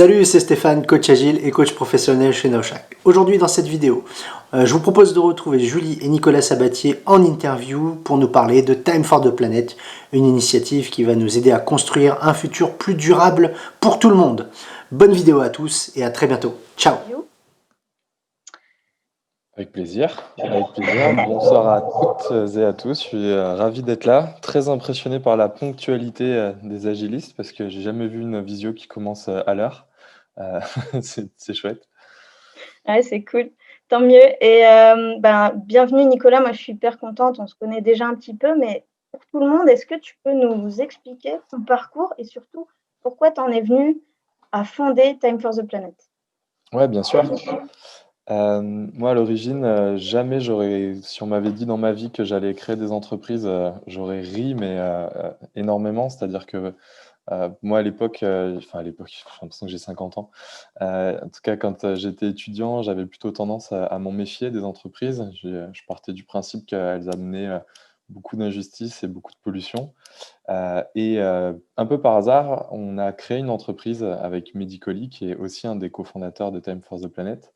Salut, c'est Stéphane, coach agile et coach professionnel chez Noshak. Aujourd'hui dans cette vidéo, je vous propose de retrouver Julie et Nicolas Sabatier en interview pour nous parler de Time for the Planet, une initiative qui va nous aider à construire un futur plus durable pour tout le monde. Bonne vidéo à tous et à très bientôt. Ciao. Avec plaisir, avec plaisir. Bonsoir à toutes et à tous. Je suis ravi d'être là. Très impressionné par la ponctualité des agilistes parce que j'ai jamais vu une visio qui commence à l'heure. C'est chouette. Ouais, c'est cool, tant mieux. Et bienvenue Nicolas, moi je suis hyper contente, on se connaît déjà un petit peu, mais pour tout le monde, est-ce que tu peux nous expliquer ton parcours et surtout pourquoi tu en es venu à fonder Time for the Planet? Ouais, bien sûr. Moi, à l'origine, jamais si on m'avait dit dans ma vie que j'allais créer des entreprises, j'aurais ri, mais énormément. C'est-à-dire que moi, à l'époque, enfin à l'époque, j'ai l'impression que j'ai 50 ans. En tout cas, quand j'étais étudiant, j'avais plutôt tendance à m'en méfier des entreprises. Je partais du principe qu'elles amenaient beaucoup d'injustice et beaucoup de pollution. Un peu par hasard, on a créé une entreprise avec Medically, qui est aussi un des cofondateurs de Time for the Planet.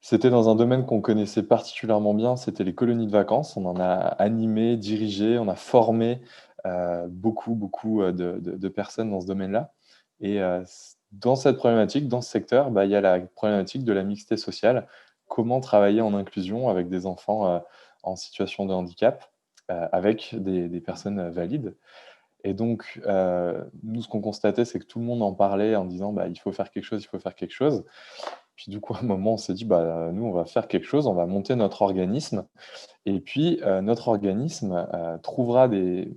C'était dans un domaine qu'on connaissait particulièrement bien, c'était les colonies de vacances. On en a animé, dirigé, on a formé, beaucoup, de personnes dans ce domaine-là dans cette problématique, dans ce secteur, bah, il y a la problématique de la mixité sociale. Comment travailler en inclusion avec des enfants, en situation de handicap, avec des personnes, valides et donc nous, ce qu'on constatait, c'est que tout le monde en parlait en disant: «Bah, il faut faire quelque chose, il faut faire quelque chose». Puis du coup, à un moment, on s'est dit: «Bah, nous, on va faire quelque chose, on va monter notre organisme et puis, notre organisme, trouvera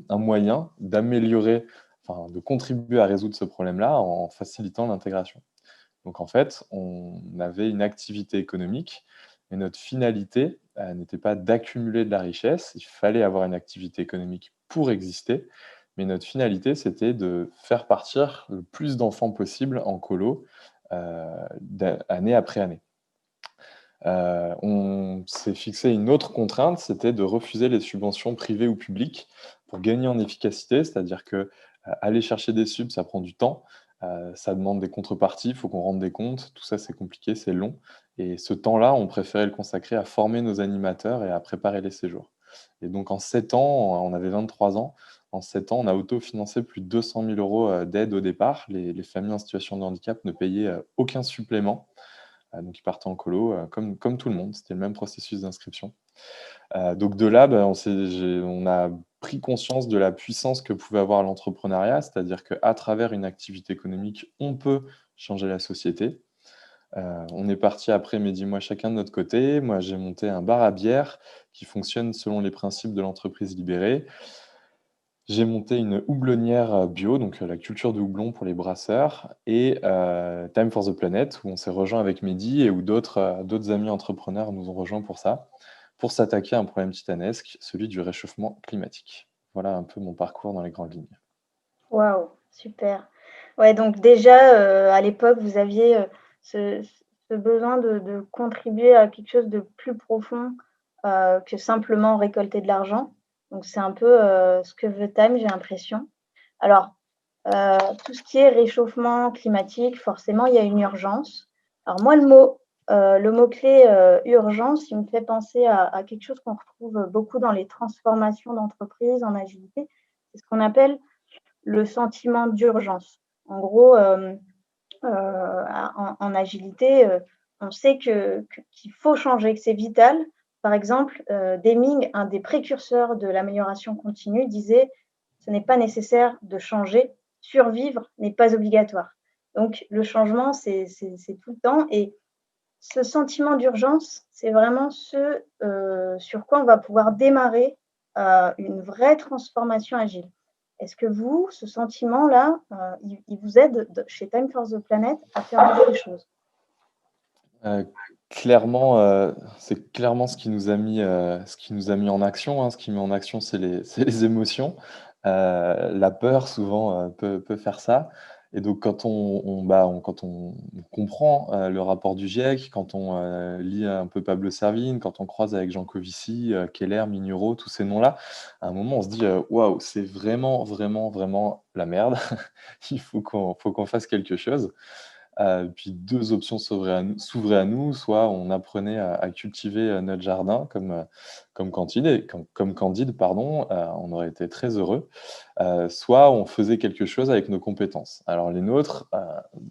un moyen d'améliorer, enfin, de contribuer à résoudre ce problème-là en facilitant l'intégration». Donc en fait, on avait une activité économique, mais notre finalité, n'était pas d'accumuler de la richesse. Il fallait avoir une activité économique pour exister, mais notre finalité, c'était de faire partir le plus d'enfants possible en colo, année après année. On s'est fixé une autre contrainte, c'était de refuser les subventions privées ou publiques pour gagner en efficacité. C'est-à-dire que, aller chercher des subs, ça prend du temps, ça demande des contreparties, il faut qu'on rende des comptes. Tout ça, c'est compliqué, c'est long et ce temps-là, on préférait le consacrer à former nos animateurs et à préparer les séjours et donc en 7 ans, on avait 23 ans. En 7 ans, on a autofinancé plus de 200 000 € d'aide au départ. Les familles en situation de handicap ne payaient, aucun supplément. Donc ils partaient en colo, comme tout le monde, c'était le même processus d'inscription. Donc de là, bah, on a pris conscience de la puissance que pouvait avoir l'entrepreneuriat, c'est-à-dire qu'à travers une activité économique, on peut changer la société. On est parti après Mehdi et moi chacun de notre côté. Moi, j'ai monté un bar à bière qui fonctionne selon les principes de l'entreprise libérée. J'ai monté une houblonnière, bio, donc la culture de houblon pour les brasseurs et Time for the Planet où on s'est rejoint avec Mehdi et où d'autres amis entrepreneurs nous ont rejoints pour ça, pour s'attaquer à un problème titanesque, celui du réchauffement climatique. Voilà un peu mon parcours dans les grandes lignes. Waouh, super. Ouais, donc déjà, à l'époque, vous aviez, ce ce besoin de contribuer à quelque chose de plus profond, que simplement récolter de l'argent. Donc c'est un peu, ce que veut Time, j'ai l'impression. Alors, tout ce qui est réchauffement climatique, forcément, il y a une urgence. Alors moi, le mot-clé, urgence, il me fait penser à quelque chose qu'on retrouve beaucoup dans les transformations d'entreprises en agilité. C'est ce qu'on appelle le sentiment d'urgence. En gros, en agilité, on sait qu'il faut changer, que c'est vital. Par exemple, Deming, un des précurseurs de l'amélioration continue, disait: «Ce n'est pas nécessaire de changer, survivre n'est pas obligatoire». Donc le changement, c'est tout le temps et ce sentiment d'urgence, c'est vraiment sur quoi on va pouvoir démarrer, une vraie transformation agile. Est-ce que vous, ce sentiment-là, il vous aide chez Time for the Planet à faire bouger les choses? Heu, Clairement, c'est clairement ce qui nous a mis en action, hein. Ce qui met en action, c'est c'est les émotions. La peur souvent, peut faire ça et donc quand on comprend, le rapport du GIEC, quand on, lit un peu Pablo Servigne, quand on croise avec Jean Covici, Keller, Minuro, tous ces noms-là, à un moment on se dit: «Waouh, c'est vraiment, vraiment, vraiment la merde. Il faut qu'on fasse quelque chose». Puis 2 options s'ouvraient à nous, soit on apprenait à cultiver, notre jardin comme Candide, pardon, on aurait été très heureux, soit on faisait quelque chose avec nos compétences. Alors les nôtres,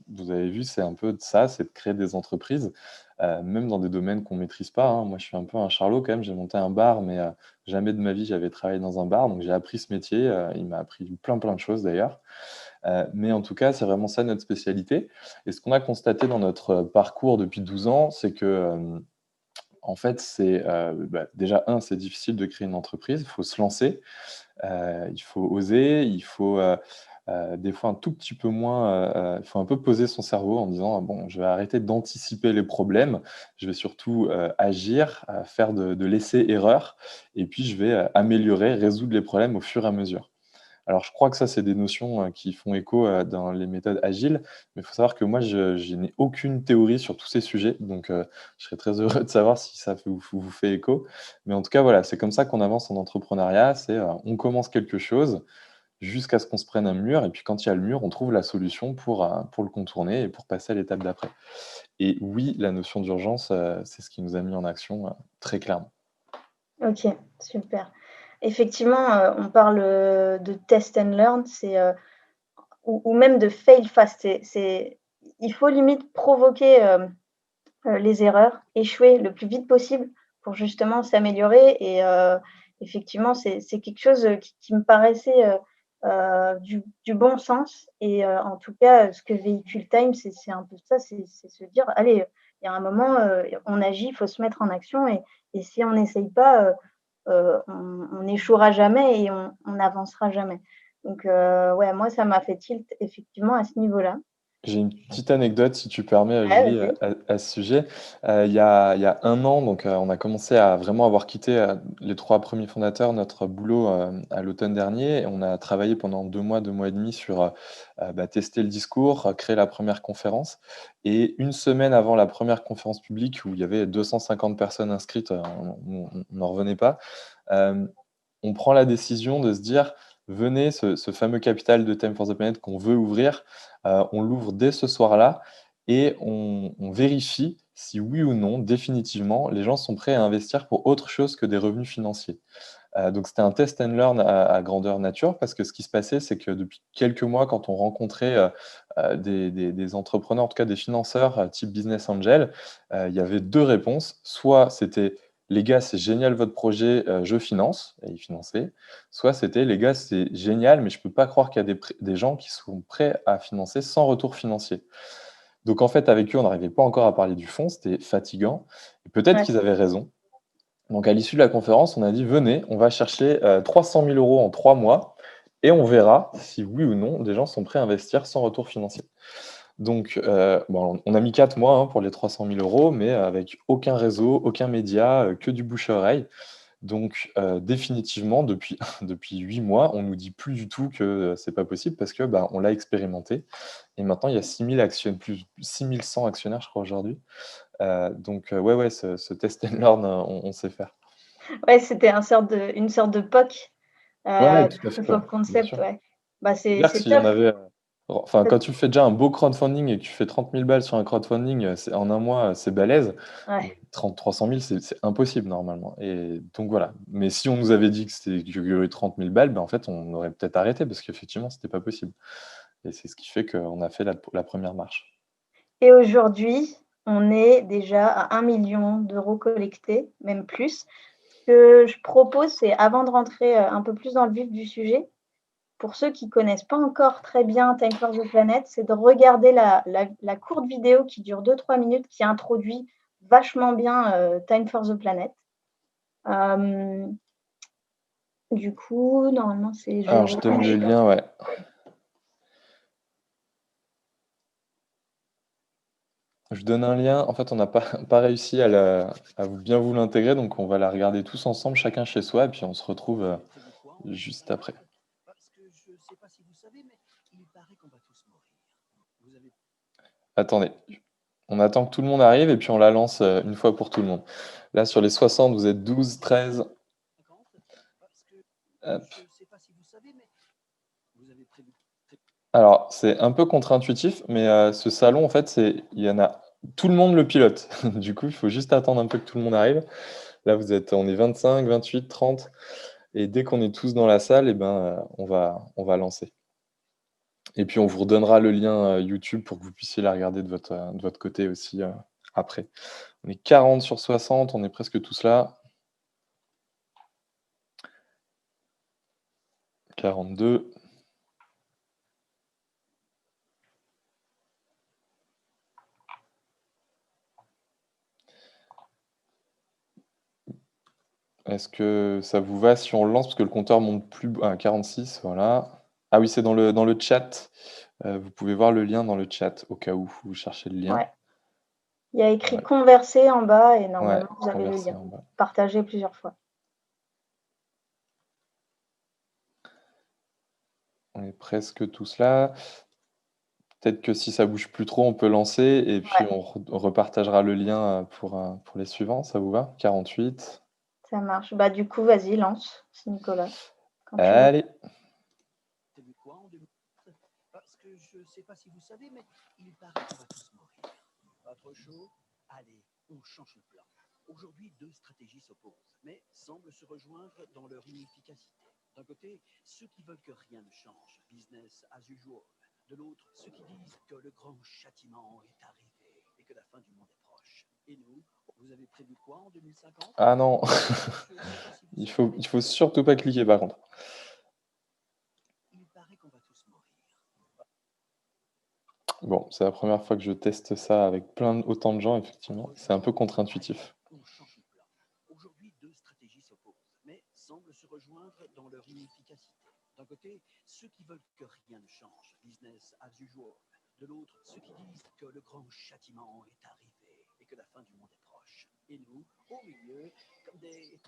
vous avez vu, c'est un peu de ça, c'est de créer des entreprises, même dans des domaines qu'on maîtrise pas, hein. Moi, je suis un peu un charlot quand même, j'ai monté un bar, mais jamais de ma vie j'avais travaillé dans un bar, donc j'ai appris ce métier, il m'a appris plein, plein de choses d'ailleurs. Mais en tout cas, c'est vraiment ça notre spécialité. Et ce qu'on a constaté dans notre parcours depuis 12 ans, c'est que, en fait, déjà c'est difficile de créer une entreprise, il faut se lancer, il faut oser, il faut, des fois un tout petit peu moins, il faut un peu poser son cerveau en disant: «Ah bon, je vais arrêter d'anticiper les problèmes, je vais surtout, agir, faire de l'essai-erreur et puis je vais, améliorer, résoudre les problèmes au fur et à mesure». Alors, je crois que ça, c'est des notions, qui font écho, dans les méthodes agiles, mais il faut savoir que moi, je n'ai aucune théorie sur tous ces sujets, donc je serais très heureux de savoir si ça vous fait écho. Mais en tout cas, voilà, c'est comme ça qu'on avance en entrepreneuriat, on commence quelque chose jusqu'à ce qu'on se prenne un mur et puis quand il y a le mur, on trouve la solution pour le contourner et pour passer à l'étape d'après. Et oui, la notion d'urgence, c'est ce qui nous a mis en action, très clairement. OK, super. Effectivement, on parle, de test and learn, ou même de fail fast. Il faut limite provoquer, les erreurs, échouer le plus vite possible pour justement s'améliorer et effectivement, c'est quelque chose, qui me paraissait, du bon sens et en tout cas, ce que véhicule Time, c'est un peu ça, c'est se dire: «Allez, il y a un moment, on agit, il faut se mettre en action et si on n'essaye pas, on échouera jamais et on n'avancera jamais». Donc ouais, moi, ça m'a fait tilt effectivement à ce niveau-là. J'ai une petite anecdote, si tu permets, Ouais, Julie, vas-y. à ce sujet. Il y a 1 an, donc on a commencé à vraiment avoir quitté, les 3 premiers fondateurs, notre boulot, à l'automne dernier et on a travaillé pendant 2 mois et demi sur, tester le discours, créer la première conférence et 1 semaine avant la première conférence publique où il y avait 250 personnes inscrites, on n'en revenait pas, hem, on prend la décision de se dire: «Venez, ce fameux capital de Time for the Planet qu'on veut ouvrir, on l'ouvre dès ce soir-là et on vérifie si oui ou non, définitivement, les gens sont prêts à investir pour autre chose que des revenus financiers». Donc c'était un test and learn à grandeur nature parce que ce qui se passait, c'est que depuis quelques mois, quand on rencontrait, des entrepreneurs, en tout cas des financeurs, type business angel, il y avait 2 réponses. Soit c'était: «Les gars, c'est génial votre projet, je finance» et ils finançaient. Soit c'était: «Les gars, c'est génial, mais je peux pas croire qu'il y a des gens qui sont prêts à financer sans retour financier». Donc en fait, avec eux, on n'arrivait pas encore à parler du fond, c'était fatigant et peut-être Ouais. qu'ils avaient raison. Donc à l'issue de la conférence, on a dit: «Venez, on va chercher, 300 000 € en 3 mois et on verra si oui ou non des gens sont prêts à investir sans retour financier». Donc bon, on a mis 4 mois, hein, pour les 300 000 €, mais avec aucun réseau, aucun média, que du bouche à oreille. Donc définitivement depuis depuis 8 mois, on nous dit plus du tout que, c'est pas possible parce que, bah, on l'a expérimenté et maintenant il y a 6 100 actionnaires, je crois, aujourd'hui. Donc ouais, ouais, ce test and learn, on sait faire. Ouais, c'était une sorte de POC, Ouais, tout à fait, proof ouais, of bien concept, sûr. ouais. Bah, C'est c'est clair que c'est s'il y en top. avait, enfin, Parce quand tu fais déjà un beau crowdfunding et que tu fais 30 000 balles sur un crowdfunding, c'est en 1 mois, c'est balèze. ouais, Mais 300 000, c'est impossible normalement et donc voilà. Mais si on nous avait dit que c'était qu'il y aurait 30 000 balles, ben, en fait, on aurait peut-être arrêté parce qu'effectivement, c'était pas possible et c'est ce qui fait qu'on a fait la 1re marche. et aujourd'hui, on est déjà à 1 million d'euros collectés, même plus. Ce que je propose, c'est avant de rentrer, un peu plus dans le vif du sujet, pour ceux qui connaissent pas encore très bien Time for the Planet, c'est de regarder la courte vidéo qui dure 2-3 minutes, qui introduit vachement bien, Time for the Planet. Hem, du coup, normalement, c'est je Alors je te mets le lien, ouais. Je donne un lien. En fait, on n'a pas pas réussi à bien vous l'intégrer, donc on va la regarder tous ensemble, chacun chez soi et puis on se retrouve, juste après. Attendez, on attend que tout le monde arrive et puis on la lance, une fois pour tout le monde. Là, sur les 60, vous êtes 12, 13. Hop. Alors, c'est un peu contre-intuitif, mais ce salon, en fait, il y en a tout le monde le pilote. Du coup, il faut juste attendre un peu que tout le monde arrive. Là, on est 25, 28, 30 et dès qu'on est tous dans la salle et ben, on va lancer. Et puis on vous redonnera le lien, YouTube pour que vous puissiez la regarder de votre côté aussi, après. On est 40 sur 60, on est presque tous là. 42. Est-ce que ça vous va si on lance? Parce que le compteur monte plus b 46, voilà. Ah oui, c'est dans le chat. Vous pouvez voir le lien dans le chat au cas où vous cherchez le lien. Ouais. Il y a écrit Ouais. converser en bas et Ouais, normalement vous avez le converser lien. en bas. Partagez plusieurs fois. On est presque tous là. Peut-être que si ça bouge plus trop, on peut lancer et puis Ouais, on repartagera le lien, pour les suivants, ça vous va? 48. ça marche. Bah, du coup, vas-y, lance, c'est Nicolas, quand tu veux. Allez! T'as vu quoi en 2000? Parce que je sais pas si vous savez, mais il paraît qu'on va tous mourir. Pas trop chaud? Allez, on change le plan. Aujourd'hui, deux stratégies s'opposent, mais semblent se rejoindre dans leur inefficacité. D'un côté, ceux qui veulent que rien ne change, business as usual. De l'autre, ceux qui disent que le grand châtiment est arrivé et que la fin du monde est proche. Et nous, vous avez prévu quoi en 2050? Ah non! Je sais pas si vous Il savez, faut mais il faut surtout pas cliquer par contre. il paraît qu'on va tous mourir. Bon, c'est la première fois que je teste ça avec autant de gens, effectivement. C'est un peu contre-intuitif. On change le plan. Aujourd'hui, deux stratégies s'opposent, mais semblent se rejoindre dans leur inefficacité. D'un côté, ceux qui veulent que rien ne change, business as usual. De l'autre, ceux qui disent que le grand châtiment est arrivé et que la fin du monde est proche. Et nous, au milieu, comme des...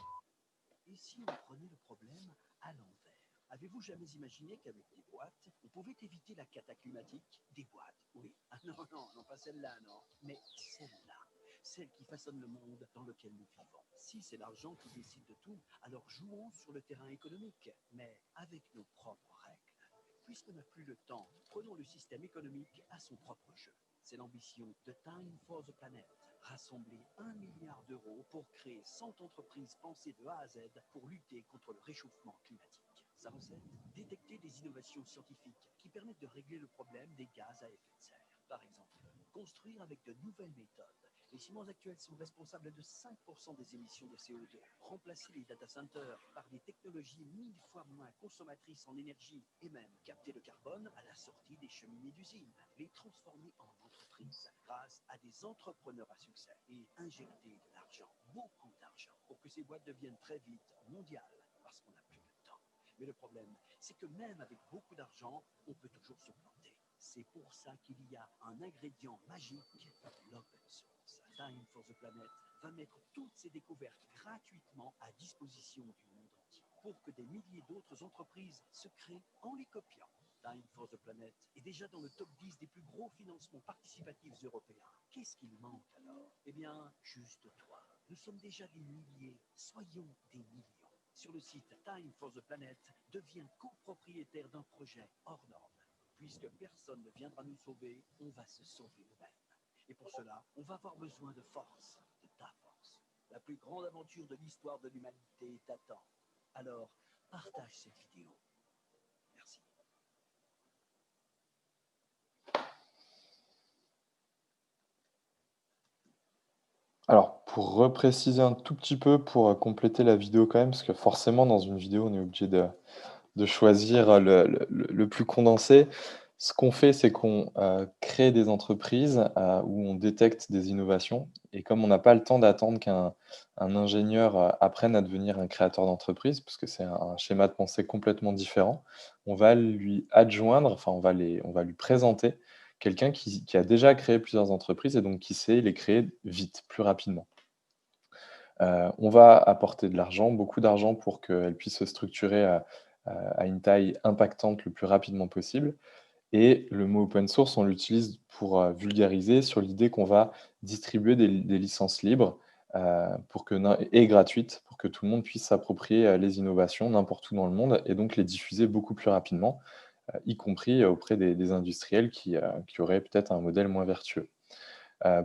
Et si on prenait le problème à l'envers? Avez-vous jamais imaginé qu'avec des boîtes, on pouvait éviter la cata climatique? Des boîtes, oui. Ah non, non, non, pas celle-là, non. Mais celle-là, celle qui façonne le monde dans lequel nous vivons. Si c'est l'argent qui décide de tout, alors jouons sur le terrain économique, mais avec nos propres règles. Puisqu'on n'a plus le temps, prenons le système économique à son propre jeu. C'est l'ambition de Time for the Planet. Rassembler 1 milliard d'euros pour créer 100 entreprises pensées de A à Z pour lutter contre le réchauffement climatique. Sa recette? Détecter des innovations scientifiques qui permettent de régler le problème des gaz à effet de serre. Par exemple, construire avec de nouvelles méthodes. Les ciments actuels sont responsables de 5% des émissions de CO2. Remplacer les data centers par des technologies 1000 fois moins consommatrices en énergie et même capter le carbone à la sortie des cheminées d'usine. Les transformer en entreprises grâce à des entrepreneurs à succès et injecter de l'argent, beaucoup d'argent, pour que ces boîtes deviennent très vite mondiales parce qu'on n'a plus le temps. Mais le problème, c'est que même avec beaucoup d'argent, on peut toujours se planter. C'est pour ça qu'il y a un ingrédient magique, l'open source. Time for the Planet va mettre toutes ces découvertes gratuitement à disposition du monde entier pour que des milliers d'autres entreprises se créent en les copiant. Time for the Planet est déjà dans le top 10 des plus gros financements participatifs européens. Qu'est-ce qu'il manque alors? Eh bien, juste toi. Nous sommes déjà des milliers, soyons des millions. Sur le site Time for the Planet, deviens copropriétaire d'un projet hors norme. Puisque personne ne viendra nous sauver, on va se sauver nous-mêmes. Et pour cela, on va avoir besoin de force, de ta force. La plus grande aventure de l'histoire de l'humanité t'attend. Alors, partage cette vidéo. Merci. Alors, pour repréciser un tout petit peu, pour compléter la vidéo quand même, parce que forcément, dans une vidéo, on est obligé de choisir le plus condensé. Ce qu'on fait, c'est qu'on crée des entreprises où on détecte des innovations. Et comme on n'a pas le temps d'attendre qu'un ingénieur apprenne à devenir un créateur d'entreprise, parce que c'est un schéma de pensée complètement différent, on va lui adjoindre, enfin, on va lui présenter quelqu'un qui a déjà créé plusieurs entreprises et donc qui sait les créer vite, plus rapidement. On va apporter de l'argent, beaucoup d'argent pour qu'elle puisse se structurer à une taille impactante le plus rapidement possible et le mot open source, on l'utilise pour, vulgariser sur l'idée qu'on va distribuer des licences libres, pour que et gratuites, pour que tout le monde puisse s'approprier, les innovations n'importe où dans le monde et donc les diffuser beaucoup plus rapidement. y compris auprès des industriels qui auraient peut-être un modèle moins vertueux.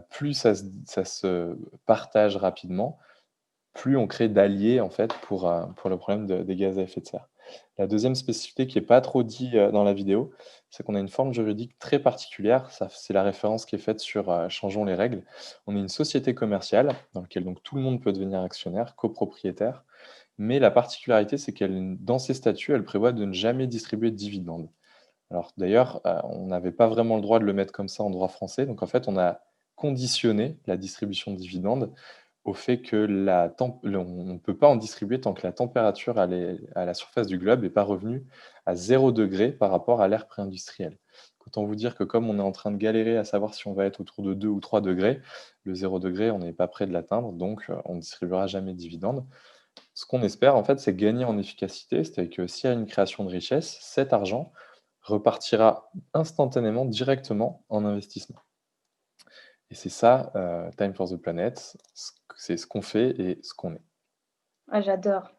Plus ça se partage rapidement, plus on crée d'alliés en fait pour le problème des gaz à effet de serre. La deuxième spécificité qui est pas trop dit, dans la vidéo, c'est qu'on a une forme juridique très particulière. Ça, c'est la référence qui est faite sur, Changeons les règles. On est une société commerciale dans laquelle donc tout le monde peut devenir actionnaire, copropriétaire, mais la particularité, c'est qu'elle dans ses statuts, elle prévoit de ne jamais distribuer de dividendes. Alors d'ailleurs, on n'avait pas vraiment le droit de le mettre comme ça en droit français, donc en fait, on a conditionné la distribution de dividendes au fait que on ne peut pas en distribuer tant que la température à la surface du globe n'est pas revenue à 0 degré par rapport à l'ère pré-industrielle. Autant vous dire que comme on est en train de galérer à savoir si on va être autour de 2 ou 3 degrés, le 0 degré, on n'est pas près de l'atteindre, donc on ne distribuera jamais de dividendes. Ce qu'on espère, en fait, c'est gagner en efficacité, c'est-à-dire que s'il y a une création de richesse, cet argent repartira instantanément, directement en investissement. Et c'est ça, Time for the Planet, c'est ce qu'on fait et ce qu'on est. Ah, j'adore.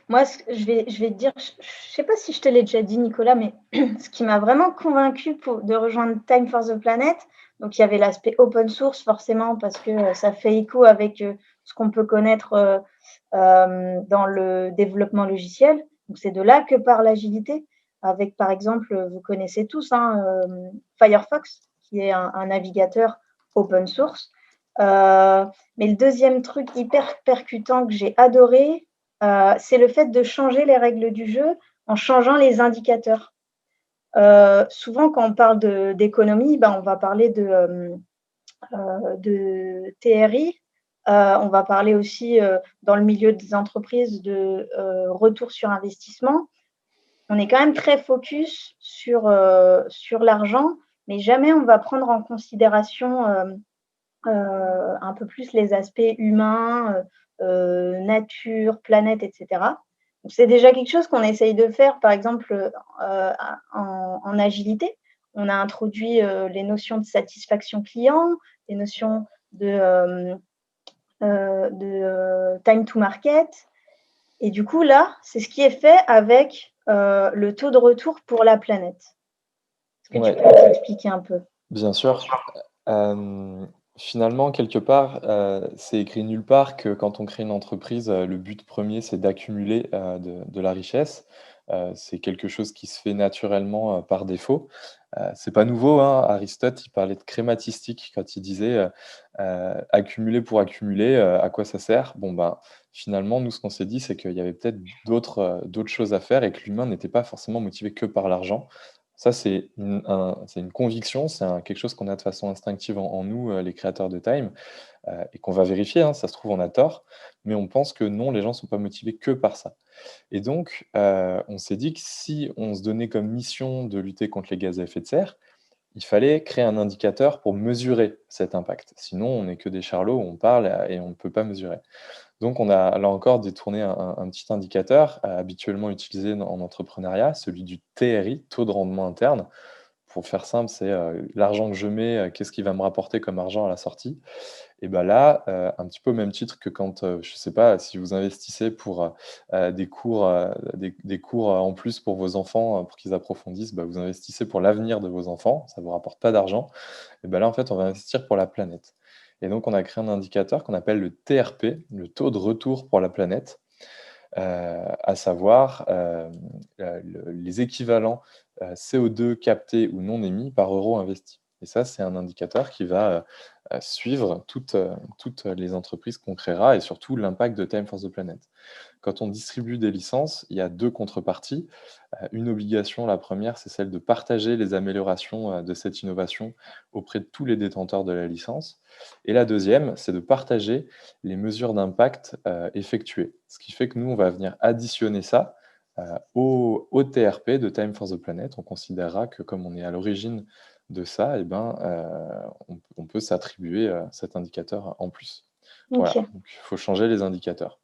Moi, je vais te dire, je ne sais pas si je te l'ai déjà dit, Nicolas, mais ce qui m'a vraiment convaincu de rejoindre Time for the Planet, donc il y avait l'aspect open source forcément parce que ça fait écho avec ce qu'on peut connaître dans le développement logiciel. Donc c'est de là que part l'agilité, avec par exemple, vous connaissez tous Firefox, qui est un navigateur open source. Mais le deuxième truc hyper percutant que j'ai adoré, c'est le fait de changer les règles du jeu en changeant les indicateurs. Souvent, quand on parle d'économie, on va parler de TRI. On va parler aussi, dans le milieu des entreprises, de retour sur investissement. On est quand même très focus sur l'argent, mais jamais on va prendre en considération un peu plus les aspects humains, nature, planète, etc. Donc, c'est déjà quelque chose qu'on essaye de faire, par exemple, en agilité. On a introduit les notions de satisfaction client, les notions de time to market. Et du coup, là, c'est ce qui est fait avec le taux de retour pour la planète. Est-ce que tu peux t'expliquer un peu? Bien sûr. Finalement, quelque part, c'est écrit nulle part que quand on crée une entreprise, le but premier, c'est d'accumuler, de la richesse. C'est quelque chose qui se fait naturellement, par défaut. C'est pas nouveau, hein. Aristote, il parlait de crématistique quand il disait, «Accumuler pour accumuler, à quoi ça sert?» Bon, ben, finalement, nous, ce qu'on s'est dit, c'est qu'il y avait peut-être d'autres choses à faire et que l'humain n'était pas forcément motivé que par l'argent. Ça, c'est une conviction, quelque chose qu'on a de façon instinctive en nous, les créateurs de Time, et qu'on va vérifier, hein. Ça se trouve, on a tort, mais on pense que non, les gens ne sont pas motivés que par ça. Et donc, on s'est dit que si on se donnait comme mission de lutter contre les gaz à effet de serre, il fallait créer un indicateur pour mesurer cet impact. Sinon, on n'est que des charlots, on parle et on ne peut pas mesurer. Donc on a là encore détourné un petit indicateur, habituellement utilisé en entrepreneuriat, celui du TRI, taux de rendement interne. Pour faire simple, c'est, l'argent que je mets, qu'est-ce qui va me rapporter comme argent à la sortie? Et bah là, un petit peu au même titre que quand, je ne sais pas, si vous investissez pour, des cours, en plus pour vos enfants, pour qu'ils approfondissent, bah, vous investissez pour l'avenir de vos enfants, ça ne vous rapporte pas d'argent. Et bah là, en fait, on va investir pour la planète. Et donc on a créé un indicateur qu'on appelle le TRP, le taux de retour pour la planète, à savoir, les équivalents, CO2 captés ou non émis par euro investi. Et ça, c'est un indicateur qui va, suivre toutes les entreprises qu'on créera et surtout l'impact de Time for the Planet. Quand on distribue des licences, il y a 2 contreparties. Une obligation, la première, c'est celle de partager les améliorations, de cette innovation auprès de tous les détenteurs de la licence. Et la deuxième, c'est de partager les mesures d'impact, effectuées. Ce qui fait que nous, on va venir additionner ça, au TRP de Time for the Planet. On considérera que comme on est à l'origine de ça, et ben, on peut s'attribuer, cet indicateur en plus. Voilà, Ok, donc il faut changer les indicateurs.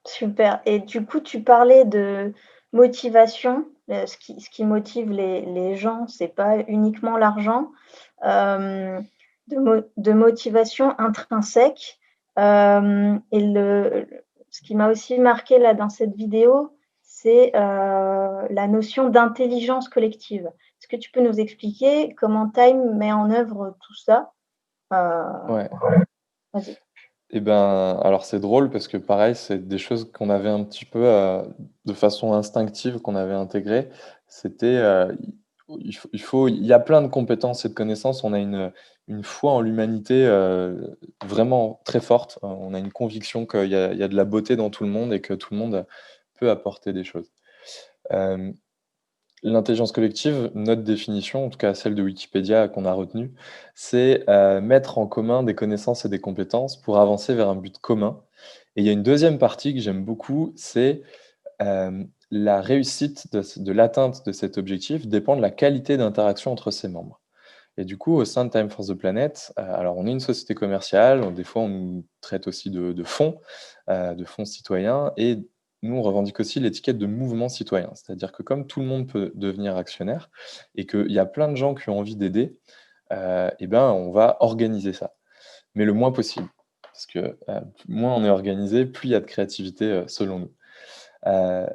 super. Et du coup, tu parlais de motivation. Ce qui motive les gens, c'est pas uniquement l'argent. Euh, de motivation intrinsèque. Et ce qui m'a aussi marqué là dans cette vidéo, c'est la notion d'intelligence collective. Est-ce que tu peux nous expliquer comment Time met en œuvre tout ça? Ouais. Vas-y. Et ben, alors c'est drôle parce que pareil, c'est des choses qu'on avait un petit peu, de façon instinctive, qu'on avait intégrées. C'était, il y a plein de compétences et de connaissances. On a une foi en l'humanité, vraiment très forte. On a une conviction qu'il y a de la beauté dans tout le monde et que tout le monde peut apporter des choses. Hem L'intelligence collective, notre définition, en tout cas celle de Wikipédia qu'on a retenue, c'est, mettre en commun des connaissances et des compétences pour avancer vers un but commun. Et il y a une deuxième partie que j'aime beaucoup, c'est, la réussite de l'atteinte de cet objectif dépend de la qualité d'interaction entre ses membres. Et du coup, au sein de Time for the Planet, alors on est une société commerciale, des fois on nous traite aussi de fonds citoyens et nous on revendique aussi l'étiquette de mouvement citoyen. C'est-à-dire que comme tout le monde peut devenir actionnaire et qu'il y a plein de gens qui ont envie d'aider, et ben, on va organiser ça, mais le moins possible. Parce que, moins on est organisé, plus il y a de créativité, selon nous. Heu,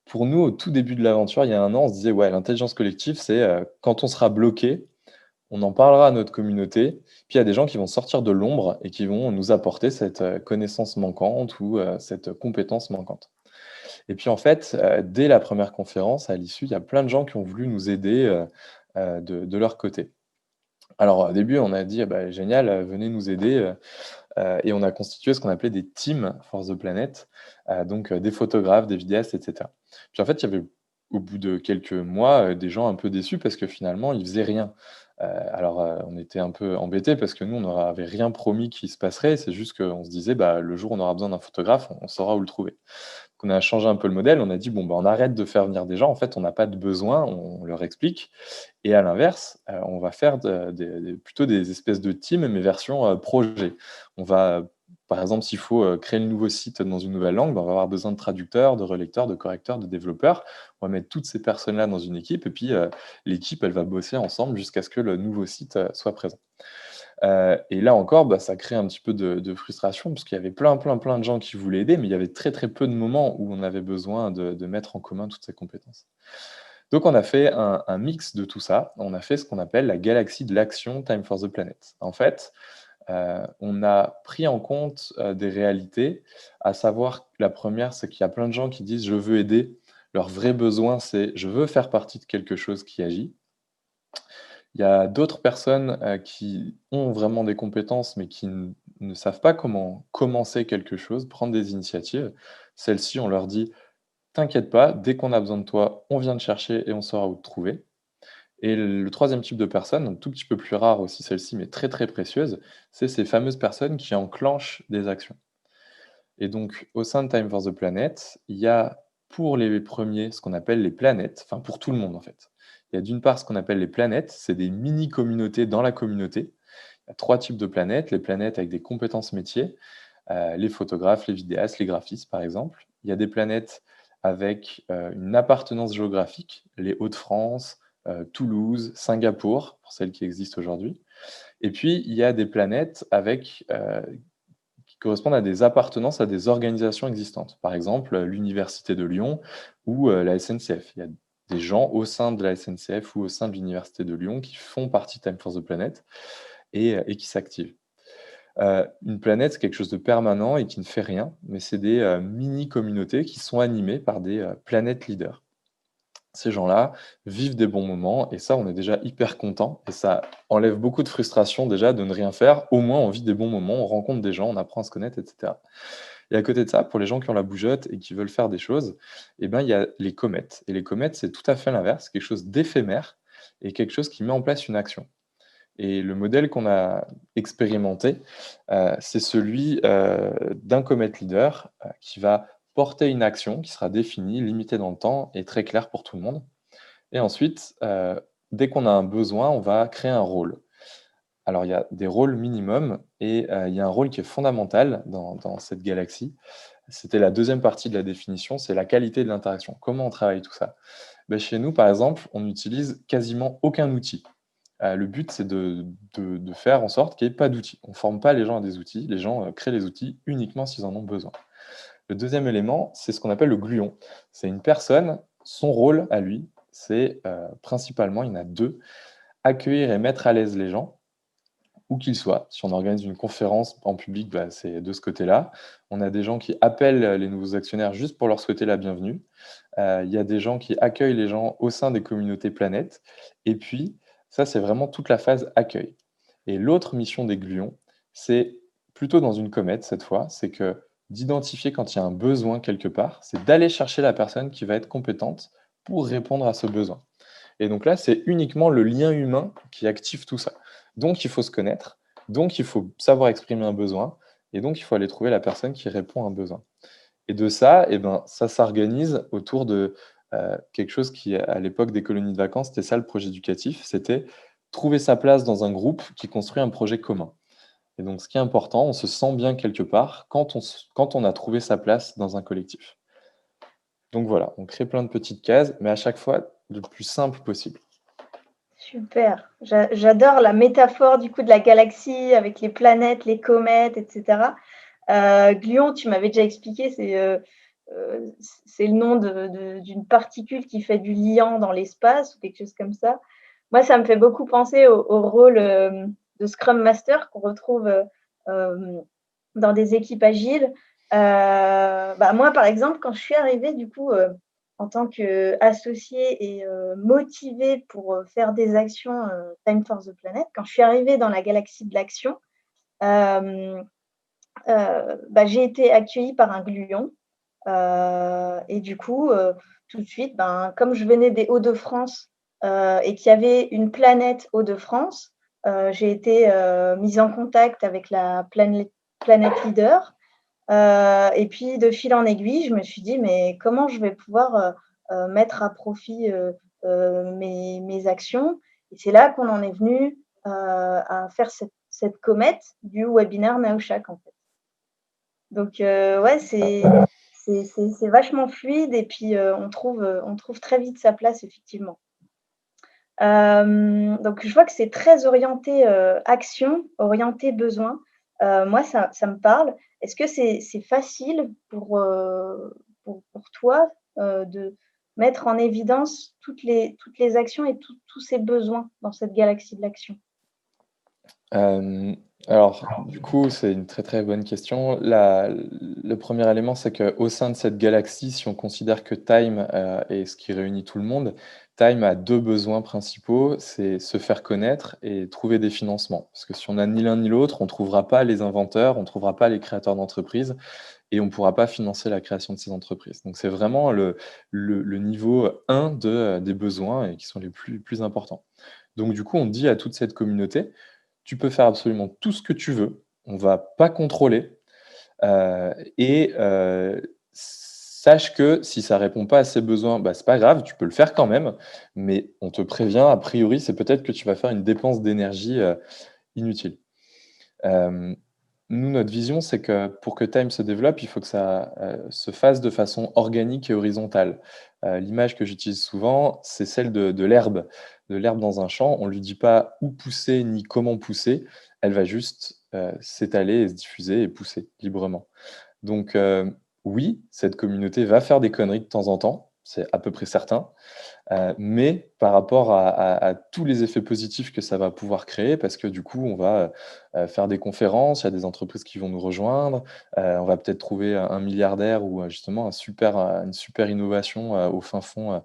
pour nous, au tout début de l'aventure, il y a 1 an, on se disait: «Ouais, l'intelligence collective, c'est, quand on sera bloqué, on en parlera à notre communauté, puis il y a des gens qui vont sortir de l'ombre et qui vont nous apporter cette, connaissance manquante ou, cette compétence manquante». Et puis en fait, dès la première conférence, à l'issue, il y a plein de gens qui ont voulu nous aider, de leur côté. Alors au début, on a dit: «Ah bah génial, venez nous aider», et on a constitué ce qu'on appelait des teams for the planet, donc des photographes, des vidéastes et cetera. Puis en fait, il y avait au bout de quelques mois, des gens un peu déçus parce que finalement, ils faisaient rien. Alors, on était un peu embêtés parce que nous, on leur avait rien promis qu'il se passerait. C'est juste qu'on se disait: «Bah, le jour où on aura besoin d'un photographe, on saura où le trouver». Donc on a changé un peu le modèle, on a dit: «Bon, bah, on arrête de faire venir des gens, en fait, on n'a pas de besoin», on leur explique et à l'inverse, on va faire plutôt des espèces de teams, mais version, projet. On va, par exemple, s'il faut, créer le nouveau site dans une nouvelle langue, bah, on va avoir besoin de traducteurs, de relecteurs, de correcteurs, de développeurs. On va mettre toutes ces personnes-là dans une équipe et puis, l'équipe, elle va bosser ensemble jusqu'à ce que le nouveau site, soit présent. Et là encore, bah, ça crée un petit peu de frustration parce qu'il y avait plein, plein, plein de gens qui voulaient aider, mais il y avait très, très peu de moments où on avait besoin de mettre en commun toutes ces compétences. Donc on a fait un mix de tout ça. On a fait ce qu'on appelle la galaxie de l'action Time for the Planet. En fait, on a pris en compte, des réalités, à savoir que la première, c'est qu'il y a plein de gens qui disent: «Je veux aider». Leur vrai besoin, c'est: «Je veux faire partie de quelque chose qui agit». Il y a d'autres personnes, qui ont vraiment des compétences, mais qui ne savent pas comment commencer quelque chose, prendre des initiatives. Celles-ci, on leur dit: «T'inquiète pas, dès qu'on a besoin de toi, on vient te chercher et on saura où te trouver». Et le troisième type de personne, un tout petit peu plus rare aussi celle-ci, mais très, très précieuse, c'est ces fameuses personnes qui enclenchent des actions. Et donc au sein de Time for the Planet, il y a pour les premiers ce qu'on appelle les planètes, enfin pour tout le monde en fait. Il y a d'une part ce qu'on appelle les planètes, c'est des mini-communautés dans la communauté. Il y a 3 types de planètes, les planètes avec des compétences métiers, les photographes, les vidéastes, les graphistes par exemple. Il y a des planètes avec, une appartenance géographique, les Hauts-de-France, Toulouse, Singapour, pour celles qui existent aujourd'hui. Et puis il y a des planètes avec, qui correspondent à des appartenances à des organisations existantes. Par exemple, l'université de Lyon ou, la SNCF. Il y a des gens au sein de la SNCF ou au sein de l'université de Lyon qui font partie de Time for the Planet et qui s'activent. Une planète, c'est quelque chose de permanent et qui ne fait rien, mais c'est des, mini-communautés qui sont animées par des, planet leaders. Ces gens-là vivent des bons moments et ça, on est déjà hyper content et ça enlève beaucoup de frustration déjà de ne rien faire. Au moins, on vit des bons moments, on rencontre des gens, on apprend à se connaître et cetera. Et à côté de ça, pour les gens qui ont la bougeotte et qui veulent faire des choses, eh ben, il y a les comètes et les comètes, c'est tout à fait l'inverse, quelque chose d'éphémère et quelque chose qui met en place une action. Et le modèle qu'on a expérimenté, c'est celui, d'un comète leader, qui va porter une action qui sera définie, limitée dans le temps et très claire pour tout le monde. Et ensuite, dès qu'on a un besoin, on va créer un rôle. Alors il y a des rôles minimums et il y a un rôle qui est fondamental dans cette galaxie. C'était la deuxième partie de la définition, c'est la qualité de l'interaction. Comment on travaille tout ça? Beh, chez nous, par exemple, on n'utilise quasiment aucun outil. Le but, c'est de faire en sorte qu'il y ait pas d'outils. On ne forme pas les gens à des outils, les gens, créent les outils uniquement s'ils en ont besoin. Le deuxième élément, c'est ce qu'on appelle le gluon. C'est une personne, son rôle à lui, c'est principalement, il y en a deux, accueillir et mettre à l'aise les gens, où qu'ils soient. Si on organise une conférence en public, bah, c'est de ce côté-là. On a des gens qui appellent les nouveaux actionnaires juste pour leur souhaiter la bienvenue. Il y a des gens qui accueillent les gens au sein des communautés planètes. Et puis, ça, c'est vraiment toute la phase accueil. Et l'autre mission des gluons, c'est plutôt dans une comète cette fois, c'est que d'identifier quand il y a un besoin quelque part, c'est d'aller chercher la personne qui va être compétente pour répondre à ce besoin. Et donc là, c'est uniquement le lien humain qui active tout ça. Donc il faut se connaître, donc il faut savoir exprimer un besoin, et donc il faut aller trouver la personne qui répond à un besoin. Et de ça, eh ben, ça s'organise autour de quelque chose qui, à l'époque des colonies de vacances, c'était ça le projet éducatif, c'était trouver sa place dans un groupe qui construit un projet commun. Et donc ce qui est important, on se sent bien quelque part quand on a trouvé sa place dans un collectif. Donc voilà, on crée plein de petites cases, mais à chaque fois le plus simple possible. Super. J'adore la métaphore du coup de la galaxie avec les planètes, les comètes, etc. Gluon, tu m'avais déjà expliqué, c'est le nom d'une particule qui fait du liant dans l'espace ou quelque chose comme ça. Moi, ça me fait beaucoup penser au rôle de Scrum Master qu'on retrouve dans des équipes agiles. Moi, par exemple, quand je suis arrivée, du coup, en tant qu'associée et motivée pour faire des actions Time for the Planet, quand je suis arrivée dans la galaxie de l'action, j'ai été accueillie par un gluon. Et du coup, tout de suite, comme je venais des Hauts-de-France et qu'il y avait une planète Hauts-de-France, j'ai été mise en contact avec la planète leader. Et puis, de fil en aiguille, je me suis dit, mais comment je vais pouvoir mettre à profit mes actions? Et c'est là qu'on en est venu à faire cette comète du webinaire NaoShack, en fait. Donc, ouais, c'est vachement fluide et puis on trouve très vite sa place, effectivement. Donc, je vois que c'est très orienté action, orienté besoin. Moi, ça me parle. Est-ce que c'est facile pour toi de mettre en évidence toutes les actions et tous ces besoins dans cette galaxie de l'action? Alors, du coup, c'est une très très bonne question. Le premier élément, c'est qu'au sein de cette galaxie, si on considère que Time est ce qui réunit tout le monde, Time a deux besoins principaux, c'est se faire connaître et trouver des financements. Parce que si on n'a ni l'un ni l'autre, on ne trouvera pas les inventeurs, on ne trouvera pas les créateurs d'entreprises et on ne pourra pas financer la création de ces entreprises. Donc c'est vraiment le niveau 1 des besoins et qui sont les plus importants. Donc du coup, on dit à toute cette communauté, tu peux faire absolument tout ce que tu veux, on va pas contrôler, sache que si ça répond pas à ses besoins, bah, c'est pas grave, tu peux le faire quand même, mais on te prévient, a priori, c'est peut-être que tu vas faire une dépense d'énergie, inutile. Hem, Nous, notre vision, c'est que pour que Time se développe, il faut que ça, se fasse de façon organique et horizontale. L'image que j'utilise souvent, c'est celle de l'herbe dans un champ. On ne lui dit pas où pousser ni comment pousser, elle va juste, s'étaler et se diffuser et pousser librement. Donc, oui, cette communauté va faire des conneries de temps en temps, c'est à peu près certain. Mais par rapport à tous les effets positifs que ça va pouvoir créer, parce que du coup, on va, faire des conférences, il y a des entreprises qui vont nous rejoindre, on va peut-être trouver un milliardaire ou, justement une super innovation, au fin fond,